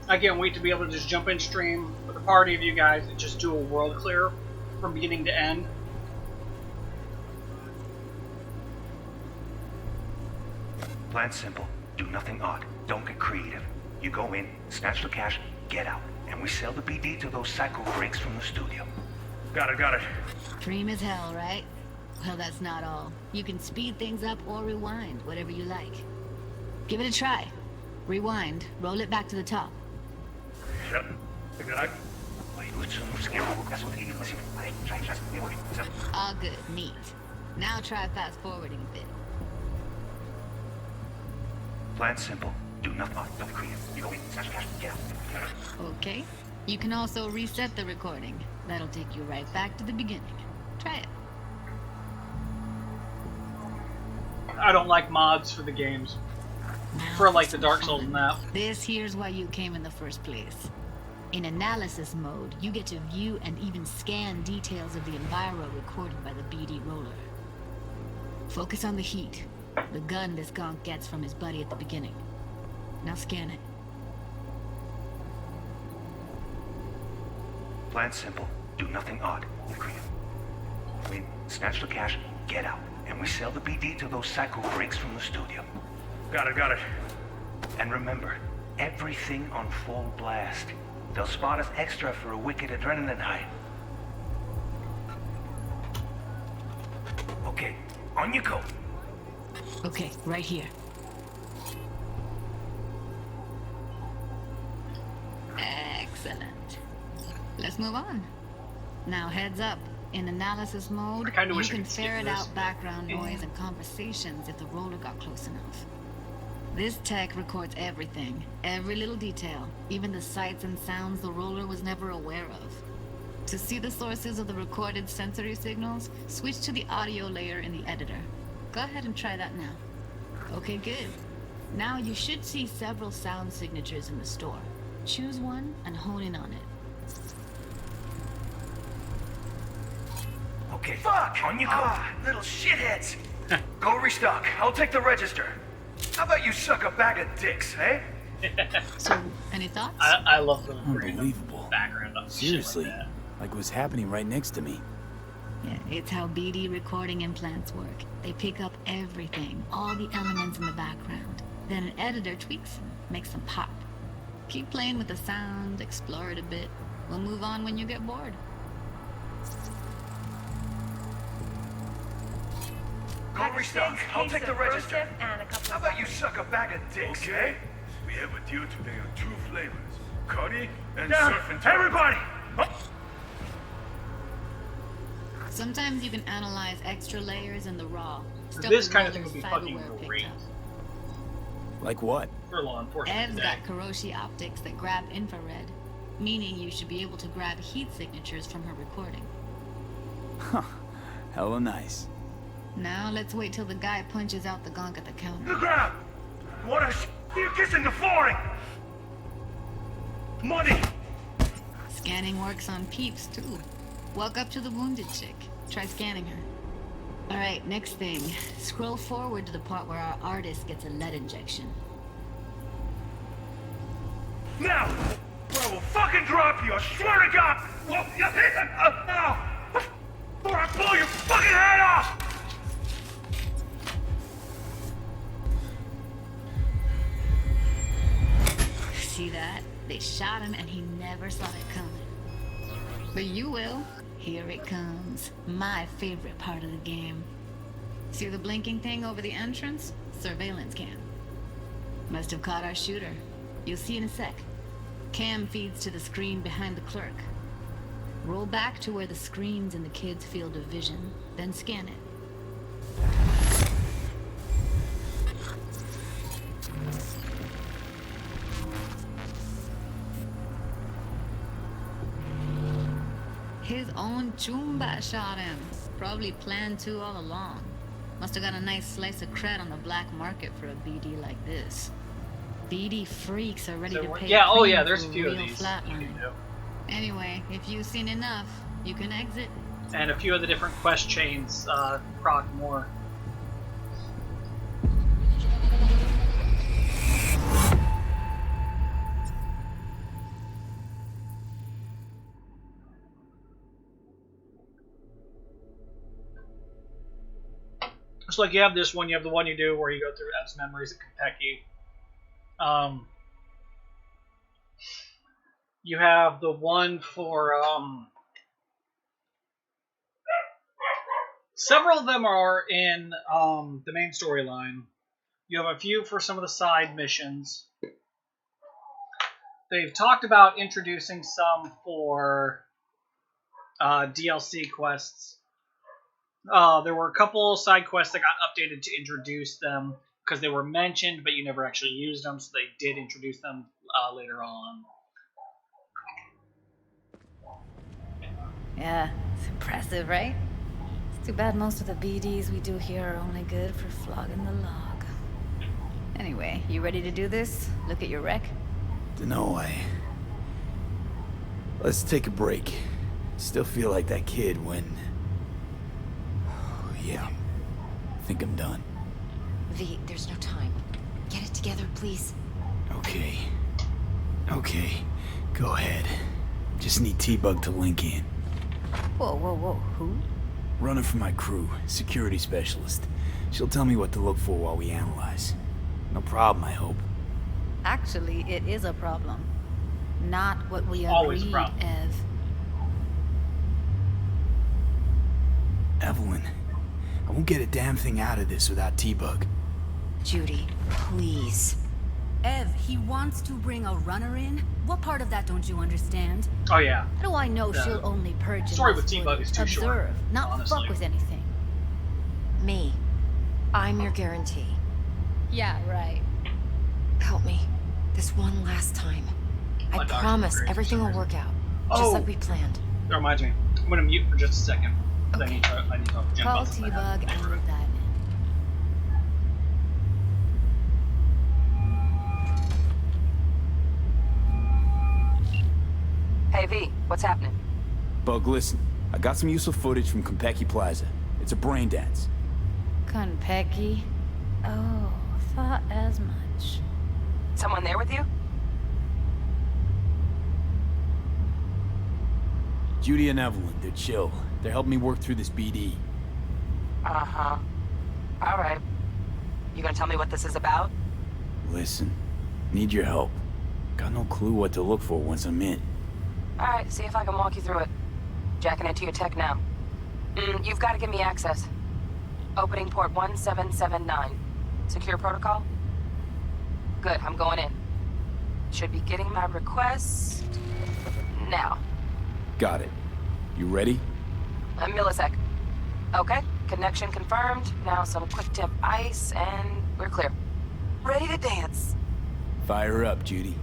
I can't wait to be able to just jump in stream with a party of you guys and just do a world clear from beginning to end. Plan simple. Do nothing odd. Don't get creative. You go in, snatch the cash, get out. And we sell the BD to those psycho freaks from the studio. Got it. Dream as hell, right? Well, that's not all. You can speed things up or rewind, whatever you like. Give it a try. Rewind, roll it back to the top. Yep. All good, neat. Now try fast forwarding a bit. Plan simple. Do nothing odd. Don't get creative. You go in, snatch the cash, get out. Okay. You can also reset the recording. That'll take you right back to the beginning. Try it. I don't like mods for the games. For like the Dark Souls and that. This here's why you came in the first place. In analysis mode, you get to view and even scan details of the enviro recorded by the BD roller. Focus on the heat, the gun this gonk gets from his buddy at the beginning. Now scan it. Plan simple. Do nothing odd. Creative. Win, snatch the cash, get out. And we sell the BD to those psycho freaks from the studio. Got it. And remember, everything on full blast. They'll spot us extra for a wicked adrenaline high. Okay, on you go. Okay, right here. Excellent. Let's move on. Now heads up. In analysis mode, you can ferret out background noise and conversations if the roller got close enough. This tech records everything, every little detail, even the sights and sounds the roller was never aware of. To see the sources of the recorded sensory signals, switch to the audio layer in the editor. Go ahead and try that now. Okay, good. Now you should see several sound signatures in the store. Choose one and hone in on it. Okay, fuck! On you go! Little shitheads! Go restock. I'll take the register. How about you suck a bag of dicks, eh? So, any thoughts? I love the Unbelievable. background of Seriously, shit like like it was happening right next to me. Yeah, it's how BD recording implants work. They pick up everything, all the elements in the background. Then an editor tweaks them, makes them pop. Keep playing with the sound, explore it a bit. We'll move on when you get bored. Go restock. I'll take the register. How about you suck a bag of dicks, Okay. We have a deal today on 2 flavors. Curry and Down, surf and everybody! Sometimes you can analyze extra layers in the raw. Stuff This the kind of thing roller's would be fucking cyberware picked great up. Like what? for law enforcement Ev's today. got Karoshi optics that grab infrared, meaning you should be able to grab heat signatures from her recording. Huh. Hella nice. Now let's wait till the guy punches out the gonk at the counter. The ground! What a you're kissing the flooring! Money! Scanning works on peeps, too. Walk up to the wounded chick. Try scanning her. Alright, next thing. Scroll forward to the part where our artist gets a lead injection. Now! Or I will fucking drop you, I swear to God! Well, now! Or I blow your fucking head off! See that? They shot him and he never saw it coming. But you will. Here it comes. My favorite part of the game. See the blinking thing over the entrance? Surveillance cam. Must have caught our shooter. You'll see in a sec. Cam feeds to the screen behind the clerk. Roll back to where the screen's in the kid's field of vision, then scan it. His own Chumba shot him. Probably planned to all along. Must have got a nice slice of cred on the black market for a BD like this. BD freaks are ready to pay. Yeah, oh yeah, for there's a few of real these. flatline. Anyway, if you've seen enough, you can exit. And a few of the different quest chains proc more. It's like you have this one, you have the one you do where you go through Ev's memories at Konpeki. You have the one for several of them are in the main storyline. You have a few for some of the side missions. They've talked about introducing some for DLC quests. There were a couple side quests that got updated to introduce them because they were mentioned, but you never actually used them, so they did introduce them later on. Yeah, it's impressive, right? It's too bad most of the BDs we do here are only good for flogging the log. Anyway, you ready to do this? Look at your wreck? Dunno, Let's take a break. Still feel like that kid when... Yeah, I think I'm done. V, there's no time. Get it together, please. Okay, go ahead. Just need T-Bug to link in. Whoa, who? Runner for my crew, security specialist. She'll tell me what to look for while we analyze. No problem, I hope. Actually, it is a problem. Not what we Always a agreed, problem. Ev. Evelyn, I won't get a damn thing out of this without T-Bug. Judy, please. Ev, he wants to bring a runner in? What part of that don't you understand? Oh yeah. How do I know The she'll only purge story enough with T-Bug is too footage? short, Observe, not honestly. fuck with anything. Me. I'm your guarantee. Yeah, right. Help me. This one last time. I promise everything will work out. Just like we planned. That reminds me. I'm going to mute for just a second. Okay. I need to jump Call off. T-Bug and we'll dive in. Hey V, what's happening? Bug, listen. I got some useful footage from Konpeki Plaza. It's a brain dance. Konpeki? Oh, thought as much. Someone there with you? Judy and Evelyn, they're chill. They're helping me work through this BD. Uh-huh. Alright. You gonna tell me what this is about? Listen, need your help. Got no clue what to look for once I'm in. Alright, see if I can walk you through it. Jacking into your tech now. You've got to give me access. Opening port 1779. Secure protocol? Good, I'm going in. Should be getting my request... now. Got it. You ready? A millisec. Okay, connection confirmed. Now some quick tip ice, and we're clear. Ready to dance. Fire up, Judy.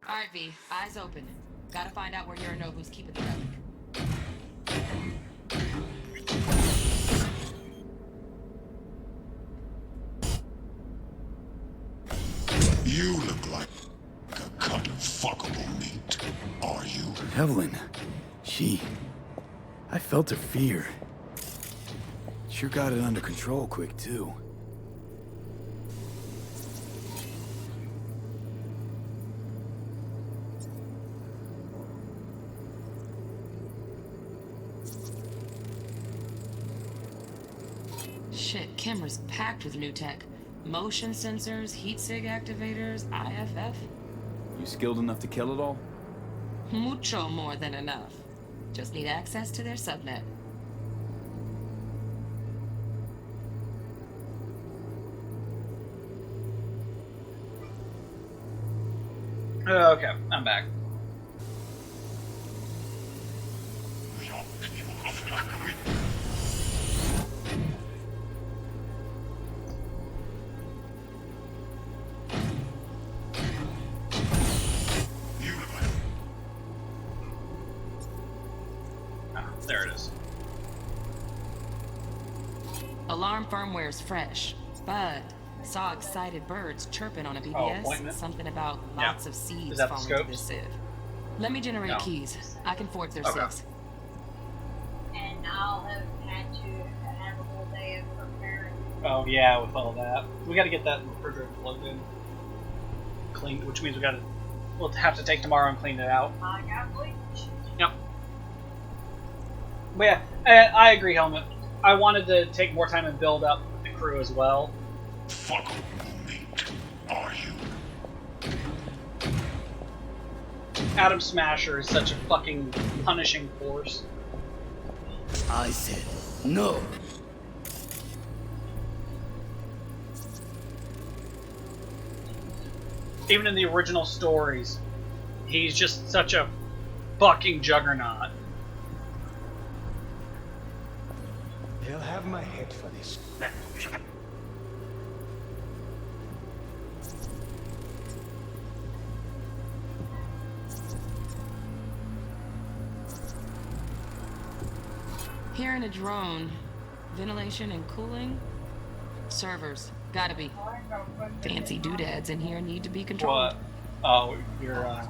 Alright, V. Eyes open. Gotta find out where Yorinobu's keeping the relic. You look like a cut of fuckable meat, are you? Evelyn, I felt her fear. Sure got it under control quick, too. Shit, camera's packed with new tech. Motion sensors, heat sig activators, IFF. You skilled enough to kill it all? Mucho more than enough. Just need access to their subnet. Okay, I'm back. There it is. Alarm firmware is fresh, but saw excited birds chirping on a BBS. Something about lots of seeds falling to this sieve. Let me generate keys. I can forge their sieves. And I'll have had to have a whole day of preparing. Oh yeah, with all that, we got to get that refrigerator plugged in, cleaned, which means we'll have to take tomorrow and clean it out. I got bleach. Yep. But yeah, I agree, Helmet. I wanted to take more time and build up the crew as well. Fuck meat, are you? Adam Smasher is such a fucking punishing force. I said no. Even in the original stories, he's just such a fucking juggernaut. They'll have my head for this. Hearing a drone. Ventilation and cooling? Servers. Gotta be. Fancy doodads in here need to be controlled. What? Oh, you're,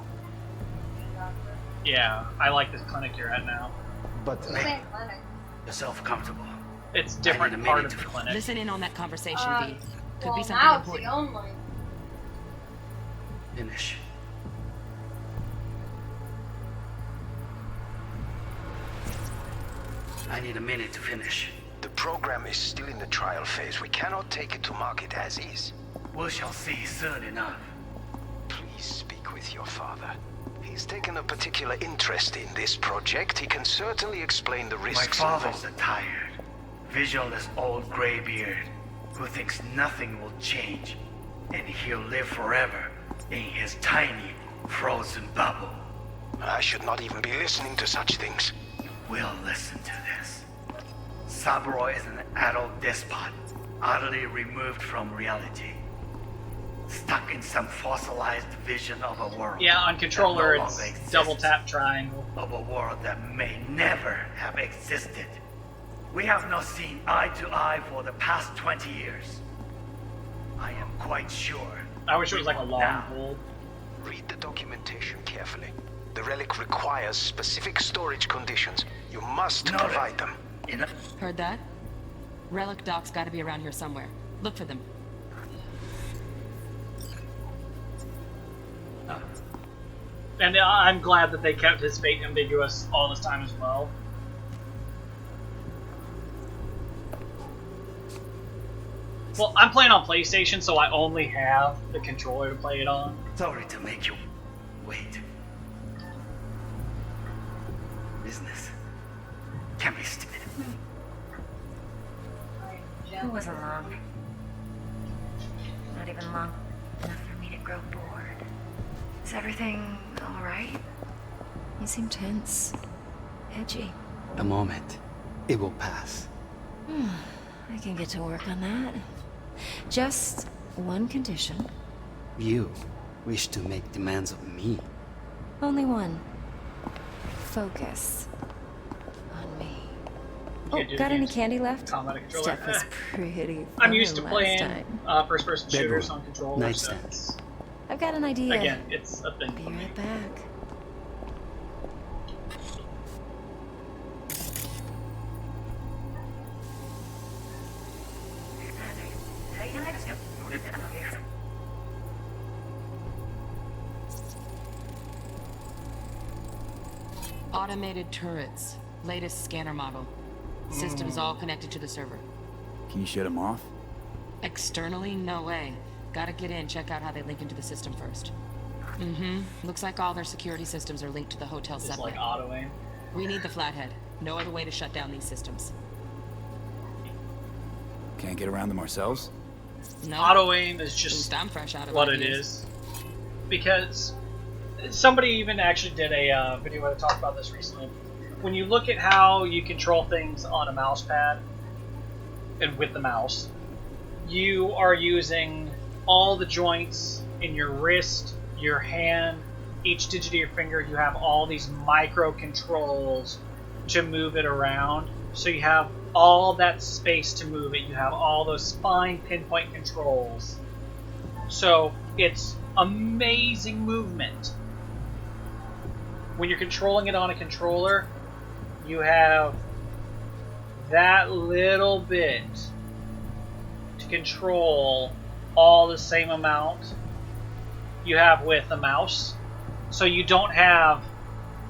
yeah, I like this clinic you're at now. But Same clinic. Yourself comfortable. It's different part of the clinic. Listen in on that conversation, V. Could Well, be something now it's important. the only. Finish. I need a minute to finish. The program is still in the trial phase. We cannot take it to market as is. We shall see soon enough. Please speak with your father. He's taken a particular interest in this project. He can certainly explain the risks. My father's a tired, visionless old graybeard who thinks nothing will change, and he'll live forever in his tiny, frozen bubble. I should not even be listening to such things. We'll listen to this. Saburo is an adult despot, utterly removed from reality. Stuck in some fossilized vision of a world. Yeah, on controller no it's double tap triangle. Of a world that may never have existed. We have not seen eye to eye for the past 20 years. I am quite sure. I wish it was like a long hold. Read the documentation carefully. The relic requires specific storage conditions. You must provide them. Heard that? Relic docs gotta be around here somewhere. Look for them. And I'm glad that they kept his fate ambiguous all this time as well. Well, I'm playing on PlayStation, so I only have the controller to play it on. Sorry to make you wait. Business can be stupid. It wasn't long. Not even long enough for me to grow bored. Is everything all right? You seem tense, edgy. A moment. It will pass. I can get to work on that. Just one condition. You wish to make demands of me. Only one. Focus on me. Oh, got any candy left? Stuff was pretty I'm used to fun playing last first-person shooters on controller. So I've got an idea. again, it's a thing. Be right back. Automated turrets. Latest scanner model. Systems all connected to the server. Can you shut them off? Externally, no way. Gotta get in, check out how they link into the system first. Mm-hmm. Looks like all their security systems are linked to the hotel subnet. Just like auto aim. We need the flathead. No other way to shut down these systems. Can't get around them ourselves? No. Auto aim is just I'm fresh out of what ideas. it is. Because somebody even actually did a video where they talked about this recently. When you look at how you control things on a mouse pad and with the mouse, you are using all the joints in your wrist, your hand, each digit of your finger. You have all these micro controls to move it around. So you have all that space to move it. You have all those fine pinpoint controls. So it's amazing movement. When you're controlling it on a controller, you have that little bit to control all the same amount you have with a mouse. So you don't have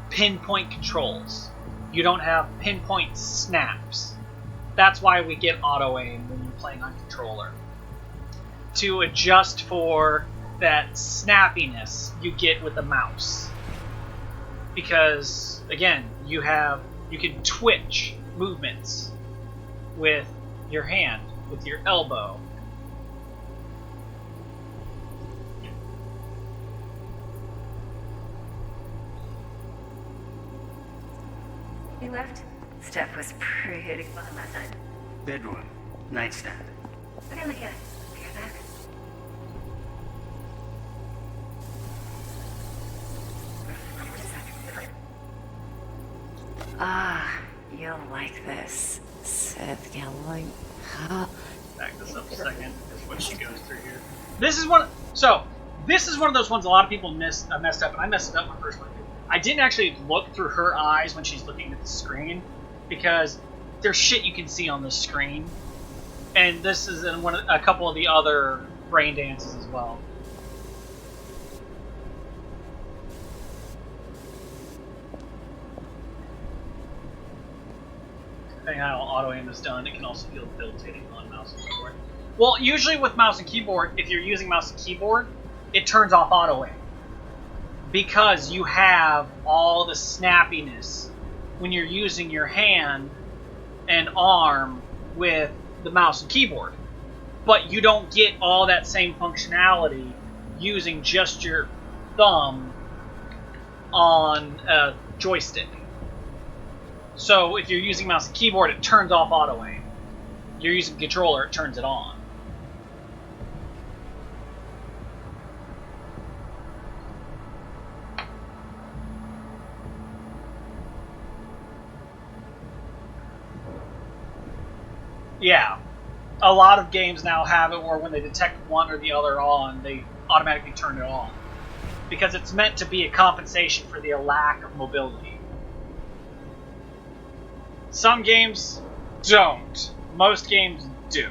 pinpoint controls. You don't have pinpoint snaps. That's why we get auto aim when you're playing on controller. To adjust for that snappiness you get with the mouse. Because again, you can twitch movements with your hand, with your elbow. You left? Stuff was pretty fun last night. Bedroom. Nightstand. Okay, Lydia. Be right back. Ah, you'll like this. Seth, you'll like... Back this up a second. Is what she goes through here. This is one. So this is one of those ones a lot of people messed up, and I messed it up my first one. I didn't actually look through her eyes when she's looking at the screen because there's shit you can see on the screen, and this is in a couple of the other brain dances as well. Depending on how auto aim is done, it can also feel debilitating on mouse and keyboard. Well, usually with mouse and keyboard, if you're using mouse and keyboard, it turns off auto aim because you have all the snappiness when you're using your hand and arm with the mouse and keyboard. But you don't get all that same functionality using just your thumb on a joystick. So if you're using mouse and keyboard, it turns off auto aim. You're using controller, it turns it on. Yeah, a lot of games now have it where when they detect one or the other on, they automatically turn it on. Because it's meant to be a compensation for the lack of mobility. Some games don't. Most games do.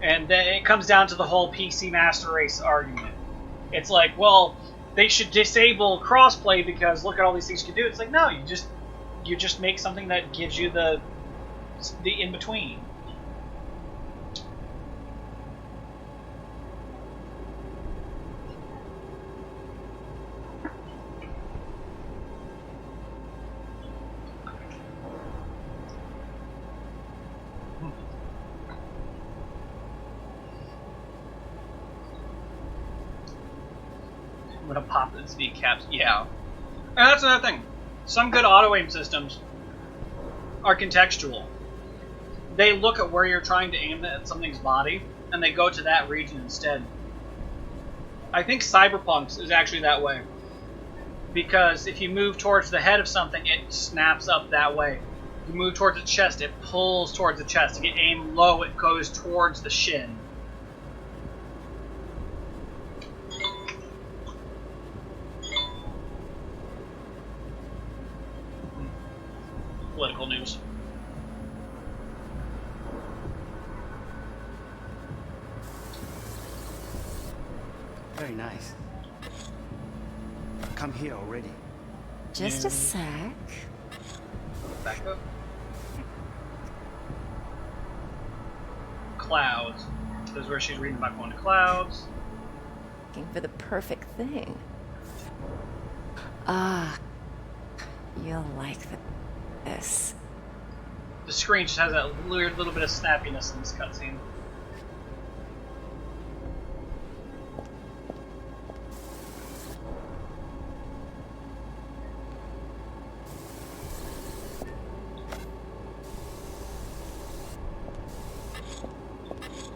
And then it comes down to the whole PC Master Race argument. It's like, well, they should disable crossplay because look at all these things you can do. It's like, no, you just make something that gives you the in between. I'm gonna pop the speed caps. Yeah. And that's another thing. Some good auto aim systems are contextual. They look at where you're trying to aim at something's body, and they go to that region instead. I think Cyberpunk is actually that way. Because if you move towards the head of something, it snaps up that way. You move towards the chest, it pulls towards the chest. If you aim low, it goes towards the shin. Political news. Very nice. Come here already. Just a sec. Back up. Clouds. This is where she's reading about going to clouds. Looking for the perfect thing. Ah, you'll like this. The screen just has that weird little bit of snappiness in this cutscene.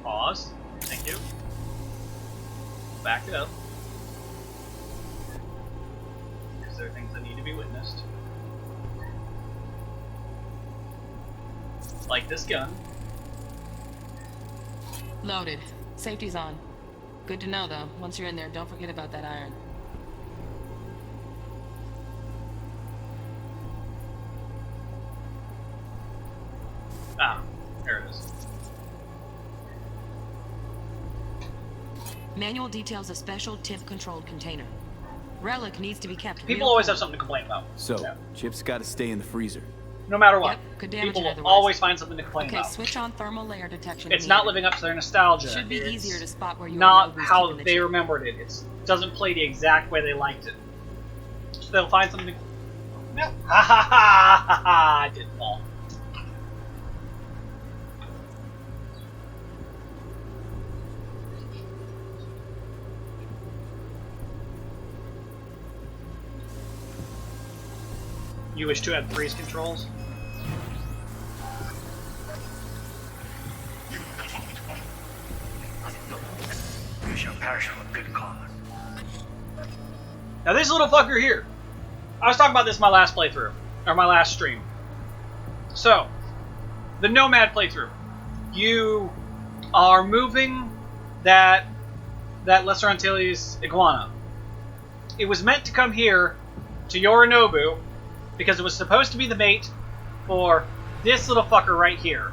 Pause. Thank you. Back it up. Because there are things that need to be witnessed. Like this gun. Loaded. Safety's on. Good to know, though. Once you're in there, don't forget about that iron. Ah, there it is. Manual details a special tip-controlled container. Relic needs to be kept. People always have something to complain about. So, Chip's got to stay in the freezer. No matter what. Yep, could damage People it will otherwise. always find something to complain Okay, about. switch on thermal layer detection. It's not living up to their nostalgia. Should be It's easier to spot where you not are how they remembered it. It doesn't play the exact way they liked it. So they'll find something. No. Ha ha ha ha ha! I did fall. You wish to add freeze controls? You shall perish for a good cause. Now this little fucker here. I was talking about this in my last playthrough. Or my last stream. So, the Nomad playthrough. You are moving that Lesser Antilles iguana. It was meant to come here to Yorinobu because it was supposed to be the mate for this little fucker right here.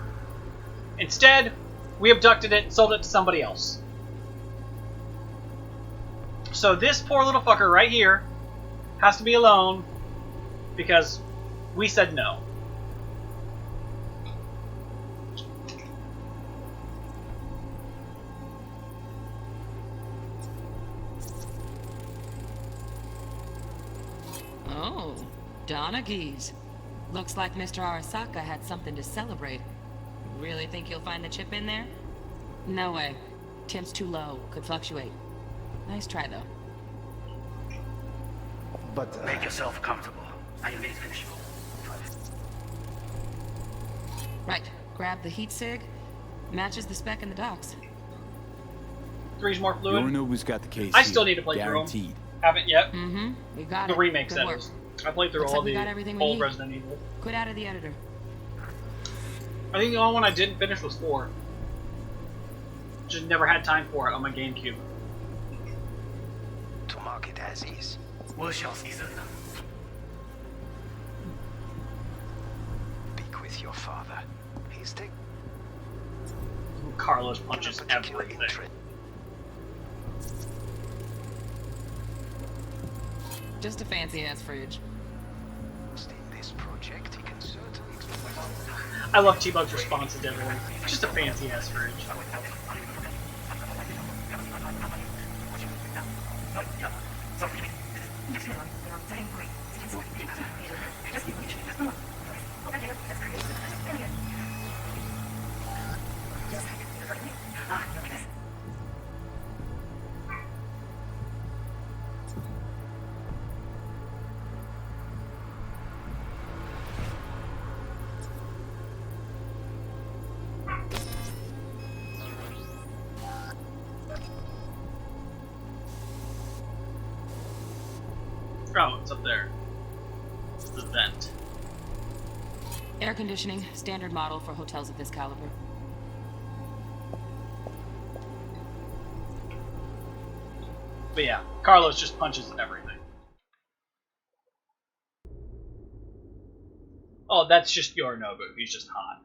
Instead, we abducted it and sold it to somebody else. So this poor little fucker right here has to be alone because we said no. Oh, Donaghy's. Looks like Mr. Arasaka had something to celebrate. Really think you'll find the chip in there? No way. Temp's too low. Could fluctuate. Nice try, though. But make yourself comfortable. I need to finish. Right. Grab the heat sig. Matches the spec in the docks. 3's more fluid. Yorinobu's got the case. I still need to play through them. Haven't yet. Mm-hmm. We got the it. remake Good work. settings. I played through Looks all like we got the everything we old need. Resident Evil. Quit out of the editor. I think the only one I didn't finish was 4. Just never had time for it on my GameCube. To mark it as is. We shall see soon. Speak with your father. He's taking Carlos punches everything. Just a fancy-ass fridge. In this project, he can certainly explain. I love T-Bug's responses to everything. Just a fancy-ass fridge. Oh, it's up there. It's the vent. Air conditioning, standard model for hotels of this caliber. But yeah, Carlos just punches everything. Oh, that's just Yorinobu. He's just hot.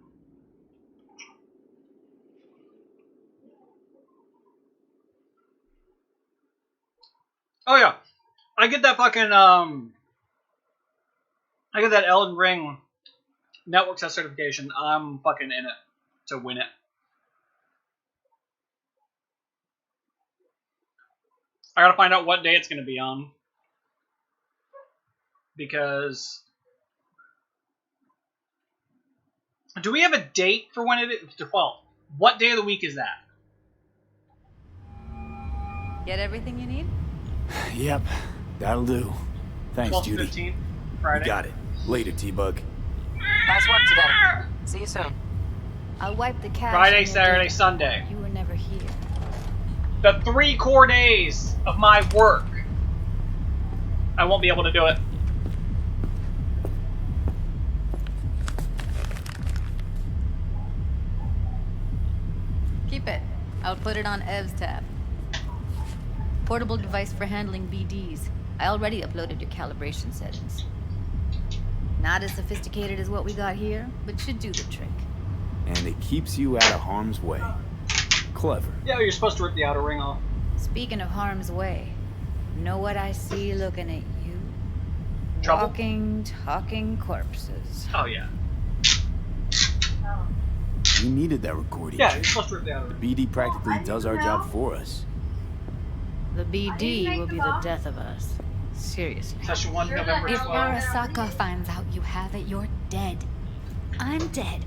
Oh yeah, I get that fucking I get that Elden Ring network test certification. I'm fucking in it to win it. I gotta find out what day it's gonna be on. Because... Do we have a date for when it is? Well, what day of the week is that? Get everything you need? Yep, that'll do. Thanks, 12th, Judy. 15th, Friday. You got it. Later, T-Bug. Nice work today. See you soon. I'll wipe the cash. Friday, Saturday, Sunday. You were never here. The 3 core days of my work. I won't be able to do it. Keep it. I'll put it on Ev's tab. Portable device for handling BDs. I already uploaded your calibration settings. Not as sophisticated as what we got here, but should do the trick. And it keeps you out of harm's way. Clever. Yeah, you're supposed to rip the outer ring off. Speaking of harm's way, know what I see looking at you? Trouble? Walking, talking corpses. Oh, yeah. We needed that recording. Yeah, you're supposed to rip the outer ring. The BD practically does our job for us. The BD will be the death of us. Seriously. Session 1, November 12th. If Arasaka finds out you have it, you're dead. I'm dead.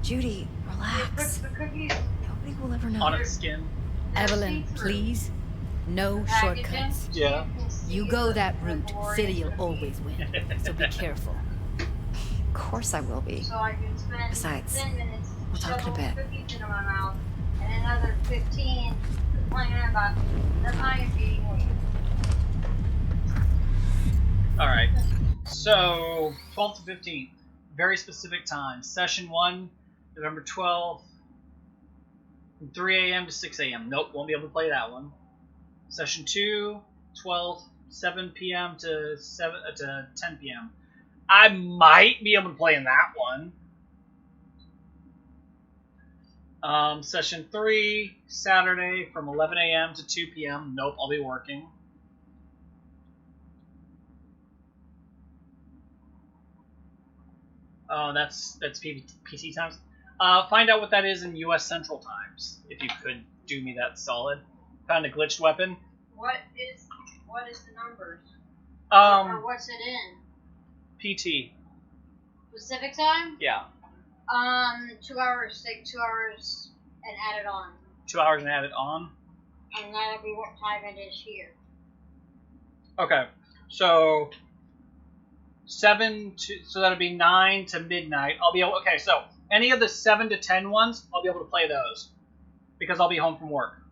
Judy, relax. Nobody will ever know. On its skin. Evelyn, please. No shortcuts. Yeah. You go that route, City'll always win. So be careful. Of course I will be. So I can spend Besides, 10 minutes we'll talk in a bit. cookies into my mouth, and another 15 complaining about that I am being weak. Alright. So, 12th to 15th. Very specific time. Session 1, November 12th. From 3 a.m. to 6 a.m. Nope, won't be able to play that one. Session 2, 12th, 7 p.m. to 10 p.m. I might be able to play in that one. Session 3, Saturday from 11 a.m. to 2 p.m. Nope, I'll be working. Oh, that's PC times. Find out what that is in U.S. Central Times, if you could do me that solid. Found a glitched weapon. What is the numbers? Or what's it in? PT. Pacific time? Yeah. 2 hours, take 2 hours and add it on. 2 hours and add it on? And that'll be what time it is here. Okay. So 7 to, so that'll be 9 to midnight. I'll be able, okay, so any of the 7 to 10 ones, I'll be able to play those. Because I'll be home from work.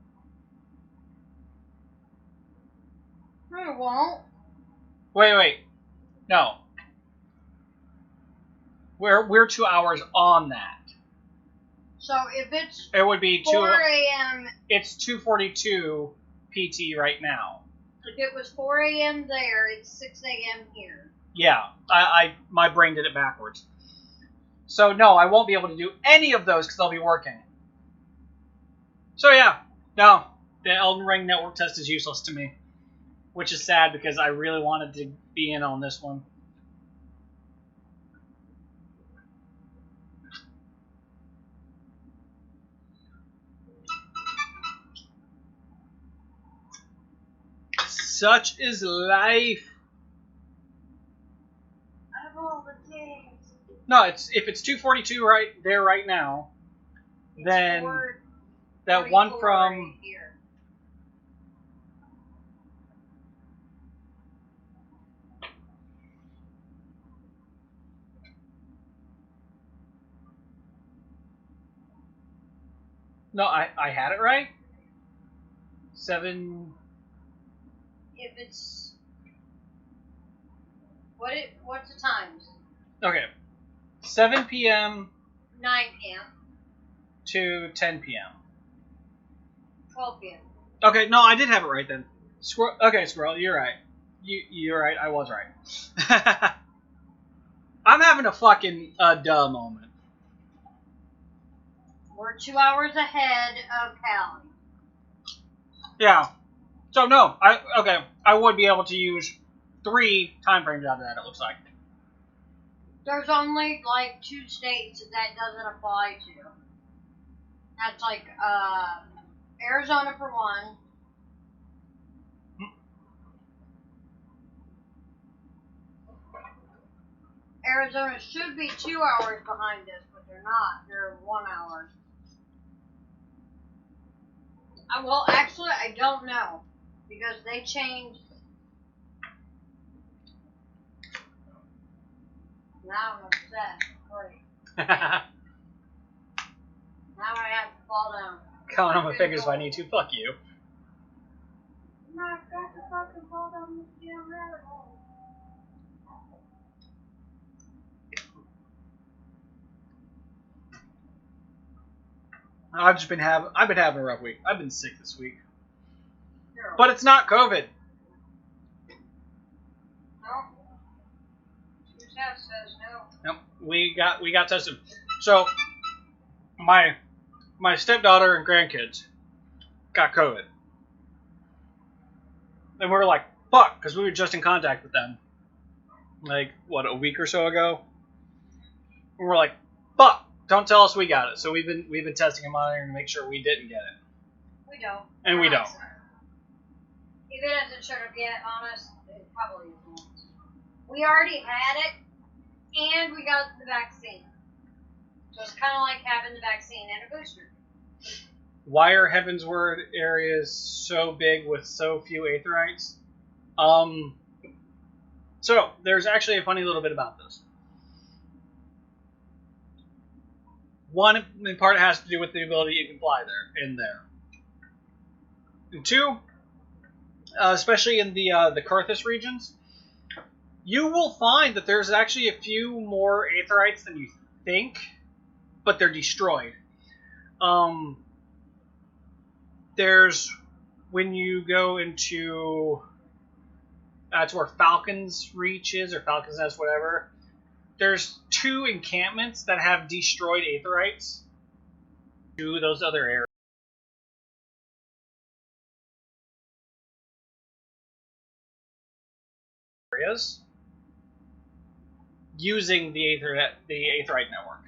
No, it won't. Wait. No. We're 2 hours on that. So if it's it would be 4 a.m. It's 2:42 PT right now. If it was 4 a.m. there, it's 6 a.m. here. Yeah, my brain did it backwards. So no, I won't be able to do any of those because I'll be working. So yeah, no, the Elden Ring network test is useless to me, which is sad because I really wanted to be in on this one. Such is life. Out of all the days. No, if it's 2:42 right there right now, then that one from here. No, I had it right. 7. If it's what's the times? Okay, 7 p.m. 9 p.m. to 10 p.m. 12 p.m. Okay, no, I did have it right then. Okay, Squirrel, you're right. You're right. I was right. I'm having a fucking duh moment. We're 2 hours ahead of Cali. Yeah. So no, I would be able to use 3 time frames out of that. It looks like. There's only like 2 states that doesn't apply to. That's like Arizona for one, Arizona should be 2 hours behind us, but they're not. They're 1 hour. Well, actually, I don't know. Because they changed. Now I'm upset. Great. Now I have to fall down. Counting on my fingers if I need to. Fuck you. No, I've got to fucking fall down this damn rabbit hole. I've been having a rough week. I've been sick this week. But it's not COVID. No. Your test says no. Nope. We got tested. So my stepdaughter and grandkids got COVID. And we were like, fuck, because we were just in contact with them. Like, what, a week or so ago? And we're like, fuck, don't tell us we got it. So we've been testing and monitoring to make sure we didn't get it. We don't. And we don't. If it hasn't showed up yet, honest, it probably isn't. We already had it, and we got the vaccine. So it's kind of like having the vaccine and a booster. Why are Heaven's Word areas so big with so few Aetherites? So, there's actually a funny little bit about this. One, in part, has to do with the ability you can fly in there. And two, especially in the Kurthus regions, you will find that there's actually a few more Aetherites than you think, but they're destroyed. There's, when you go into, that's where Falcon's Reach is, or Falcon's Nest, whatever, there's 2 encampments that have destroyed Aetherites to those other areas using the Aetherite network.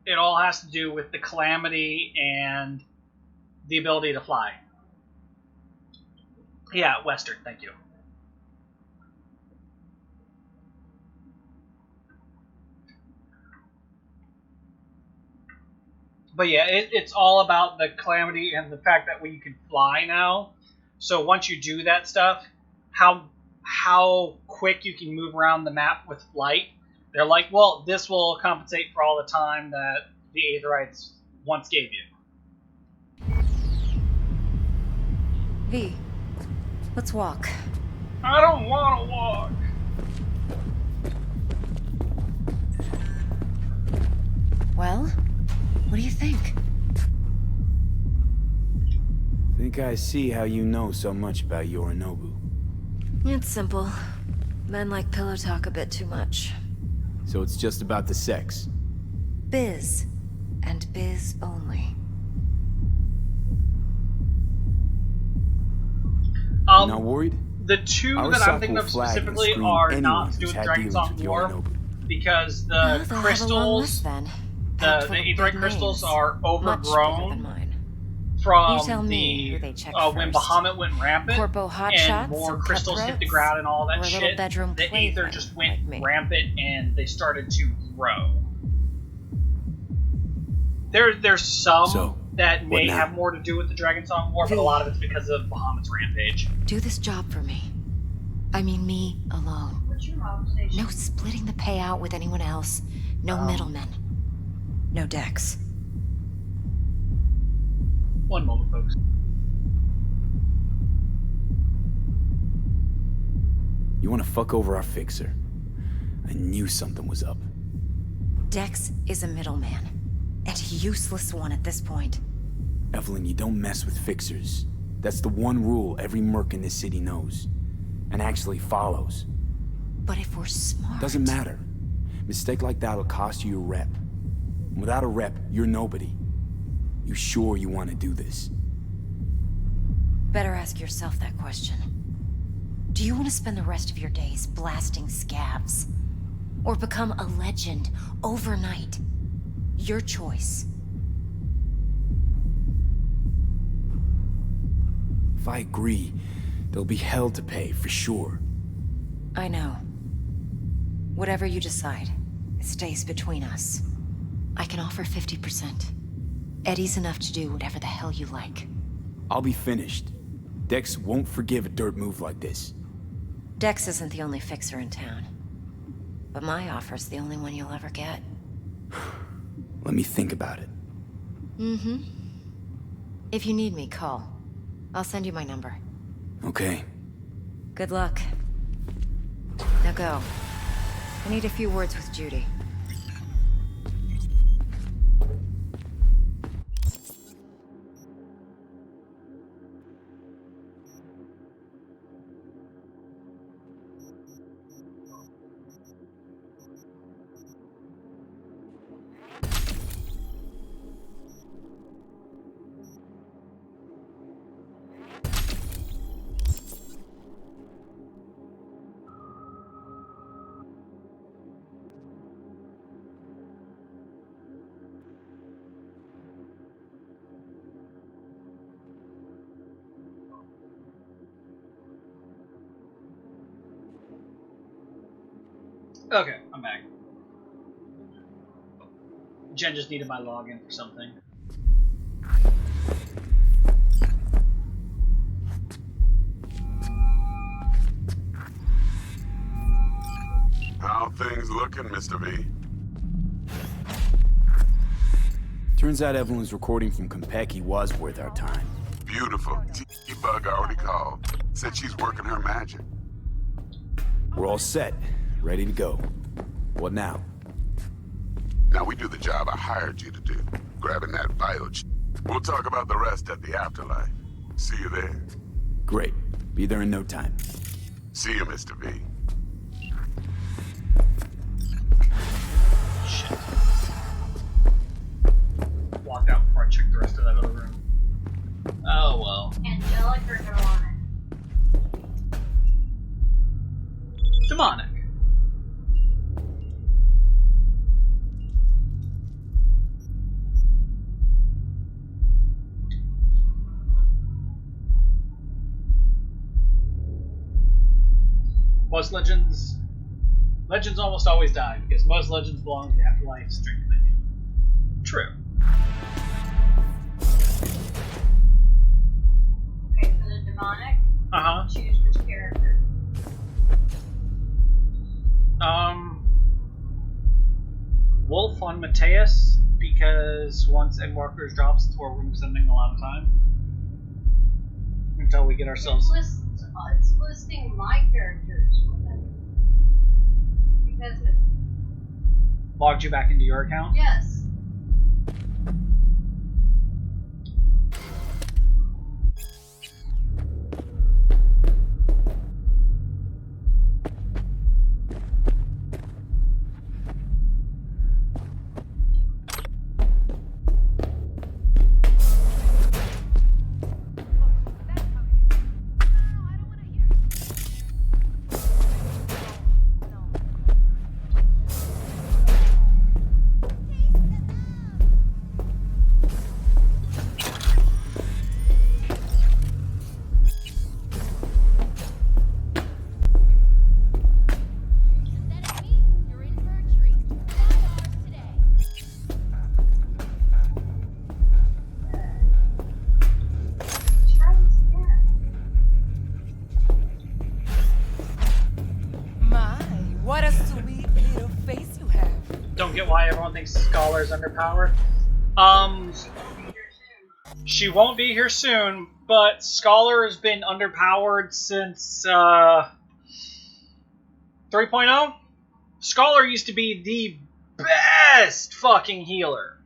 It all has to do with the Calamity and the ability to fly. Yeah, Western, thank you. But yeah, it's all about the Calamity and the fact that we can fly now. So once you do that stuff, how quick you can move around the map with flight. They're like, well, this will compensate for all the time that the Aetherites once gave you. V, let's walk. I don't want to walk. Well, what do you think? Think I see how you know so much about Yorinobu. It's simple. Men like pillow talk a bit too much. So it's just about the sex? Biz. And biz only. Not worried? The 2 that I'm thinking of specifically are not to do with Dragon Song War, because the crystals, the Aetherite crystals are overgrown from when Bahamut went rampant, and more crystals hit the ground and all that shit. The Aether just went rampant and they started to grow. There's some that may have more to do with the Dragon Song War, but a lot of it's because of Bahamut's rampage. Do this job for me. I mean me alone. No splitting the payout with anyone else. No middlemen. No Dex. One moment, folks. You want to fuck over our fixer? I knew something was up. Dex is a middleman. And a useless one at this point. Evelyn, you don't mess with fixers. That's the one rule every merc in this city knows. And actually follows. But if we're smart... Doesn't matter. Mistake like that'll cost you your rep. Without a rep, you're nobody. You sure you want to do this? Better ask yourself that question. Do you want to spend the rest of your days blasting scabs? Or become a legend overnight Your choice. If I agree, there'll be hell to pay, for sure. I know. Whatever you decide, it stays between us. I can offer 50%. Eddie's enough to do whatever the hell you like. I'll be finished. Dex won't forgive a dirt move like this. Dex isn't the only fixer in town. But my offer's the only one you'll ever get. Let me think about it. Mm-hmm. If you need me, call. I'll send you my number. Okay. Good luck. Now go. I need a few words with Judy. Okay, I'm back. Jen just needed my login for something. How things looking, Mr. V? Turns out Evelyn's recording from Konpeki was worth our time. Beautiful. T-Bug already called. Said she's working her magic. We're all set. Ready to go. What now? Now we do the job I hired you to do. Grabbing that vital chip. We'll talk about the rest at the afterlife. See you there. Great. Be there in no time. See you, Mr. V. Shit. Walked out before I checked the rest of that other room. Oh well. Angelic or demonic? Demonic. Most legends almost always die because most legends belong to the afterlife strength menu. True. Okay, for the demonic, choose which character. Wolf on Mateus, because once Endwalkers drops, it's where we're spending a lot of time. Until we get ourselves... It's listing my characters. Because it logged you back into your account? Yes. Why everyone thinks Scholar's underpowered. She won't be here soon, but Scholar has been underpowered since 3.0. Scholar used to be the best fucking healer.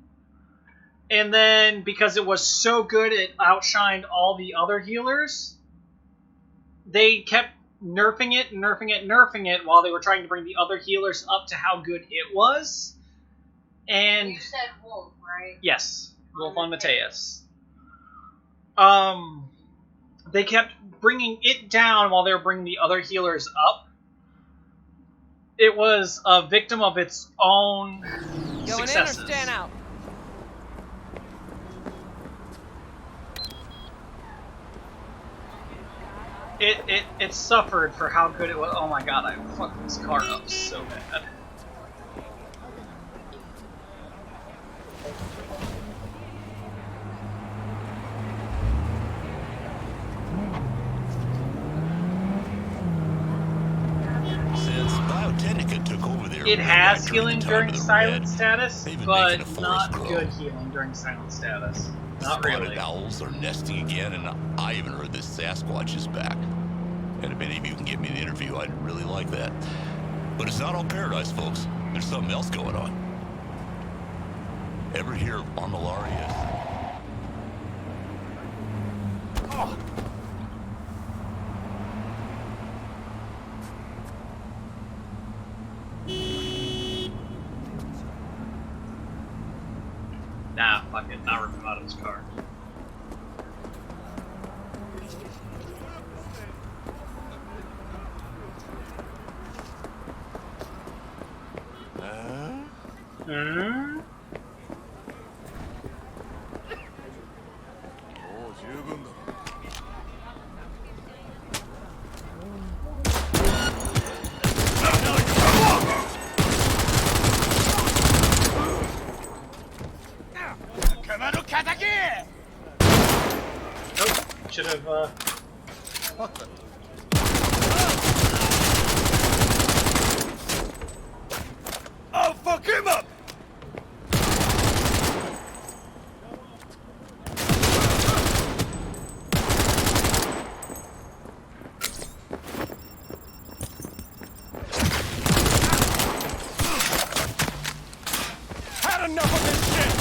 And then, because it was so good it outshined all the other healers, they kept nerfing it, nerfing it while they were trying to bring the other healers up to how good it was. And you said Wolf, right? Yes, Wolf on Mateus. They kept bringing it down while they were bringing the other healers up. It was a victim of its own successes. Going in or staying out? it suffered for how good it was. Oh my god, I fucked this car up so bad. It has healing during silent status, but not good healing during silent status. Not really. Owls are nesting again, and I even heard this Sasquatch is back. And if any of you can get me an interview, I'd really like that. But it's not all paradise, folks. There's something else going on. Ever hear of Armillaria? Oh. Nah, fuck it. Not rip him out of his car. Should have, I'll fuck him up! had enough of this shit!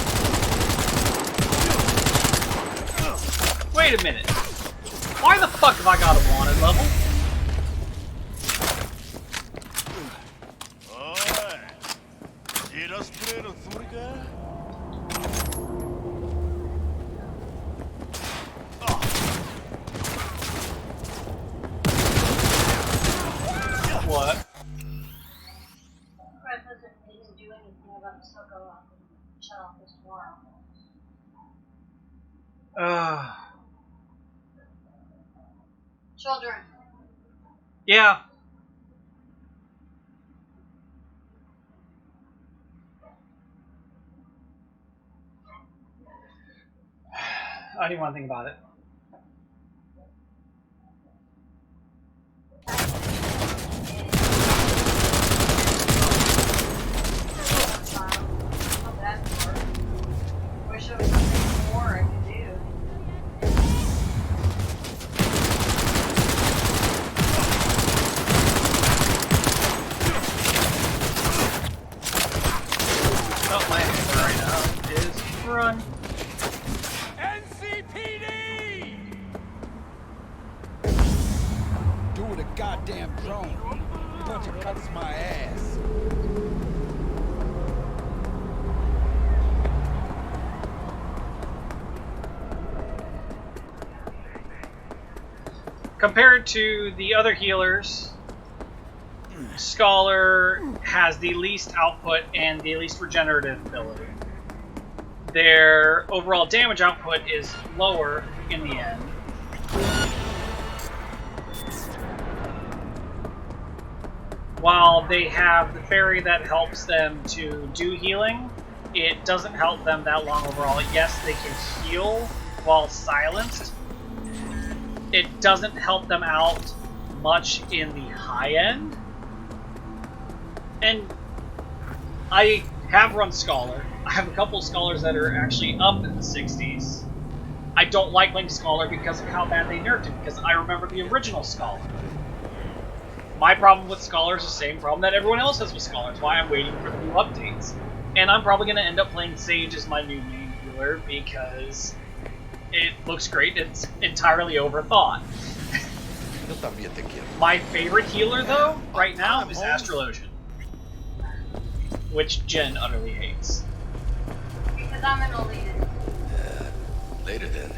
Wait a minute. Why the fuck have I got a wanted level? What? Children. Yeah. I don't even want to think about it. Wish there was something more I could do. Oh, my answer right now is run. NCPD! Do with a goddamn drone. Bunch of cuts my ass. Compared to the other healers, Scholar has the least output and the least regenerative ability. Their overall damage output is lower in the end. While they have the fairy that helps them to do healing, it doesn't help them that long overall. Yes, they can heal while silenced. It doesn't help them out much in the high end. And I have run Scholar. I have a couple of Scholars that are actually up in the 60s. I don't like Link Scholar because of how bad they nerfed it, because I remember the original Scholar. My problem with Scholar is the same problem that everyone else has with Scholar. That's why I'm waiting for the new updates. And I'm probably going to end up playing Sage as my new main healer because it looks great. It's entirely overthought. My favorite healer, though, right now is Astrologian, which Jen utterly hates. Because I'm an elite. Later then.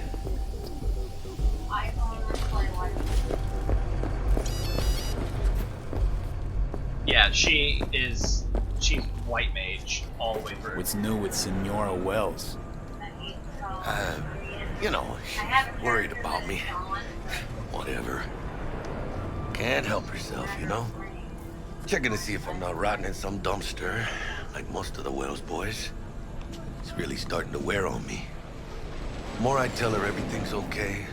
I only play one. Yeah, she's white mage all the way through. What's new with Senora Wells? You know, worried about me. Whatever. Can't help herself, you know? Checking to see if I'm not rotting in some dumpster, like most of the Wells boys. It's really starting to wear on me. The more I tell her everything's okay,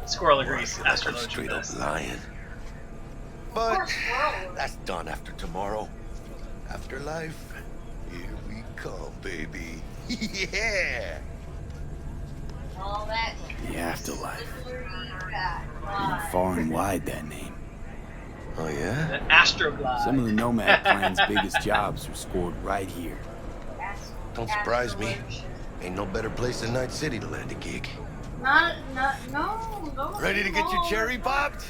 Squirrel the more I agrees. feel like I'm Astrologian straight up best. lying. But that's done after tomorrow. Afterlife, here we come, baby. Yeah! All that. The afterlife. Far and wide, that name. Oh, yeah? The Astroglide. Some of the Nomad Plan's biggest jobs were scored right here. Don't surprise me. Ain't no better place than Night City to land a gig. No. Ready to get your cherry popped?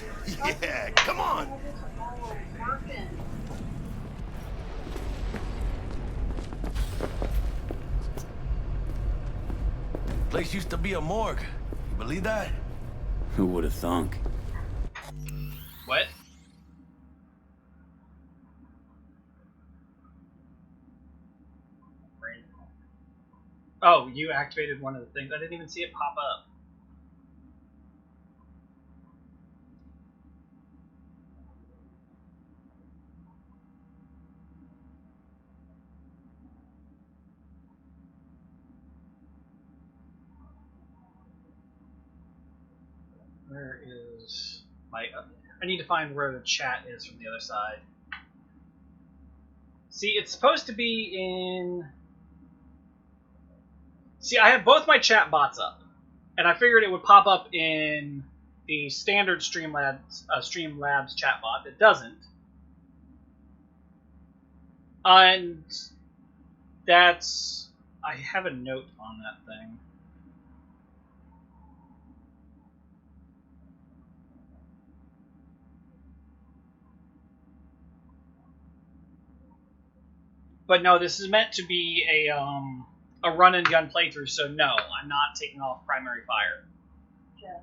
Yeah, come on! Place used to be a morgue. You believe that? Who would have thunk? What? Oh, you activated one of the things. I didn't even see it pop up. Where is my... I need to find where the chat is from the other side. See, it's supposed to be in... See, I have both my chat bots up. And I figured it would pop up in the standard Streamlabs chat bot. It doesn't. And that's... I have a note on that thing. But no, this is meant to be a run and gun playthrough, so no, I'm not taking off primary fire. Okay.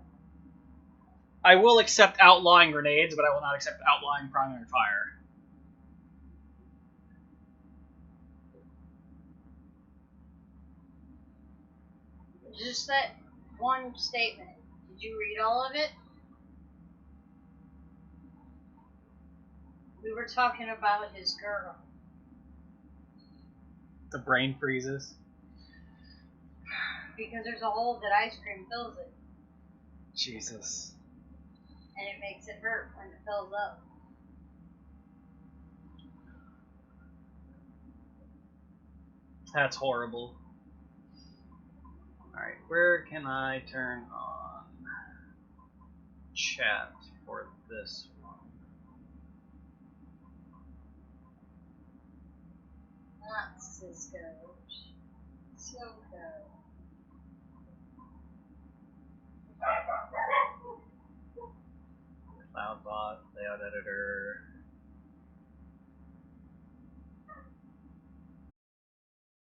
I will accept outlawing grenades, but I will not accept outlawing primary fire. Just that one statement. Did you read all of it? We were talking about his girl. The brain freezes. Because there's a hole that ice cream fills it. Jesus. And it makes it hurt when it fills up. That's horrible. Alright, where can I turn on chat for this one? Not Cisco. Silco. CloudBot, layout editor.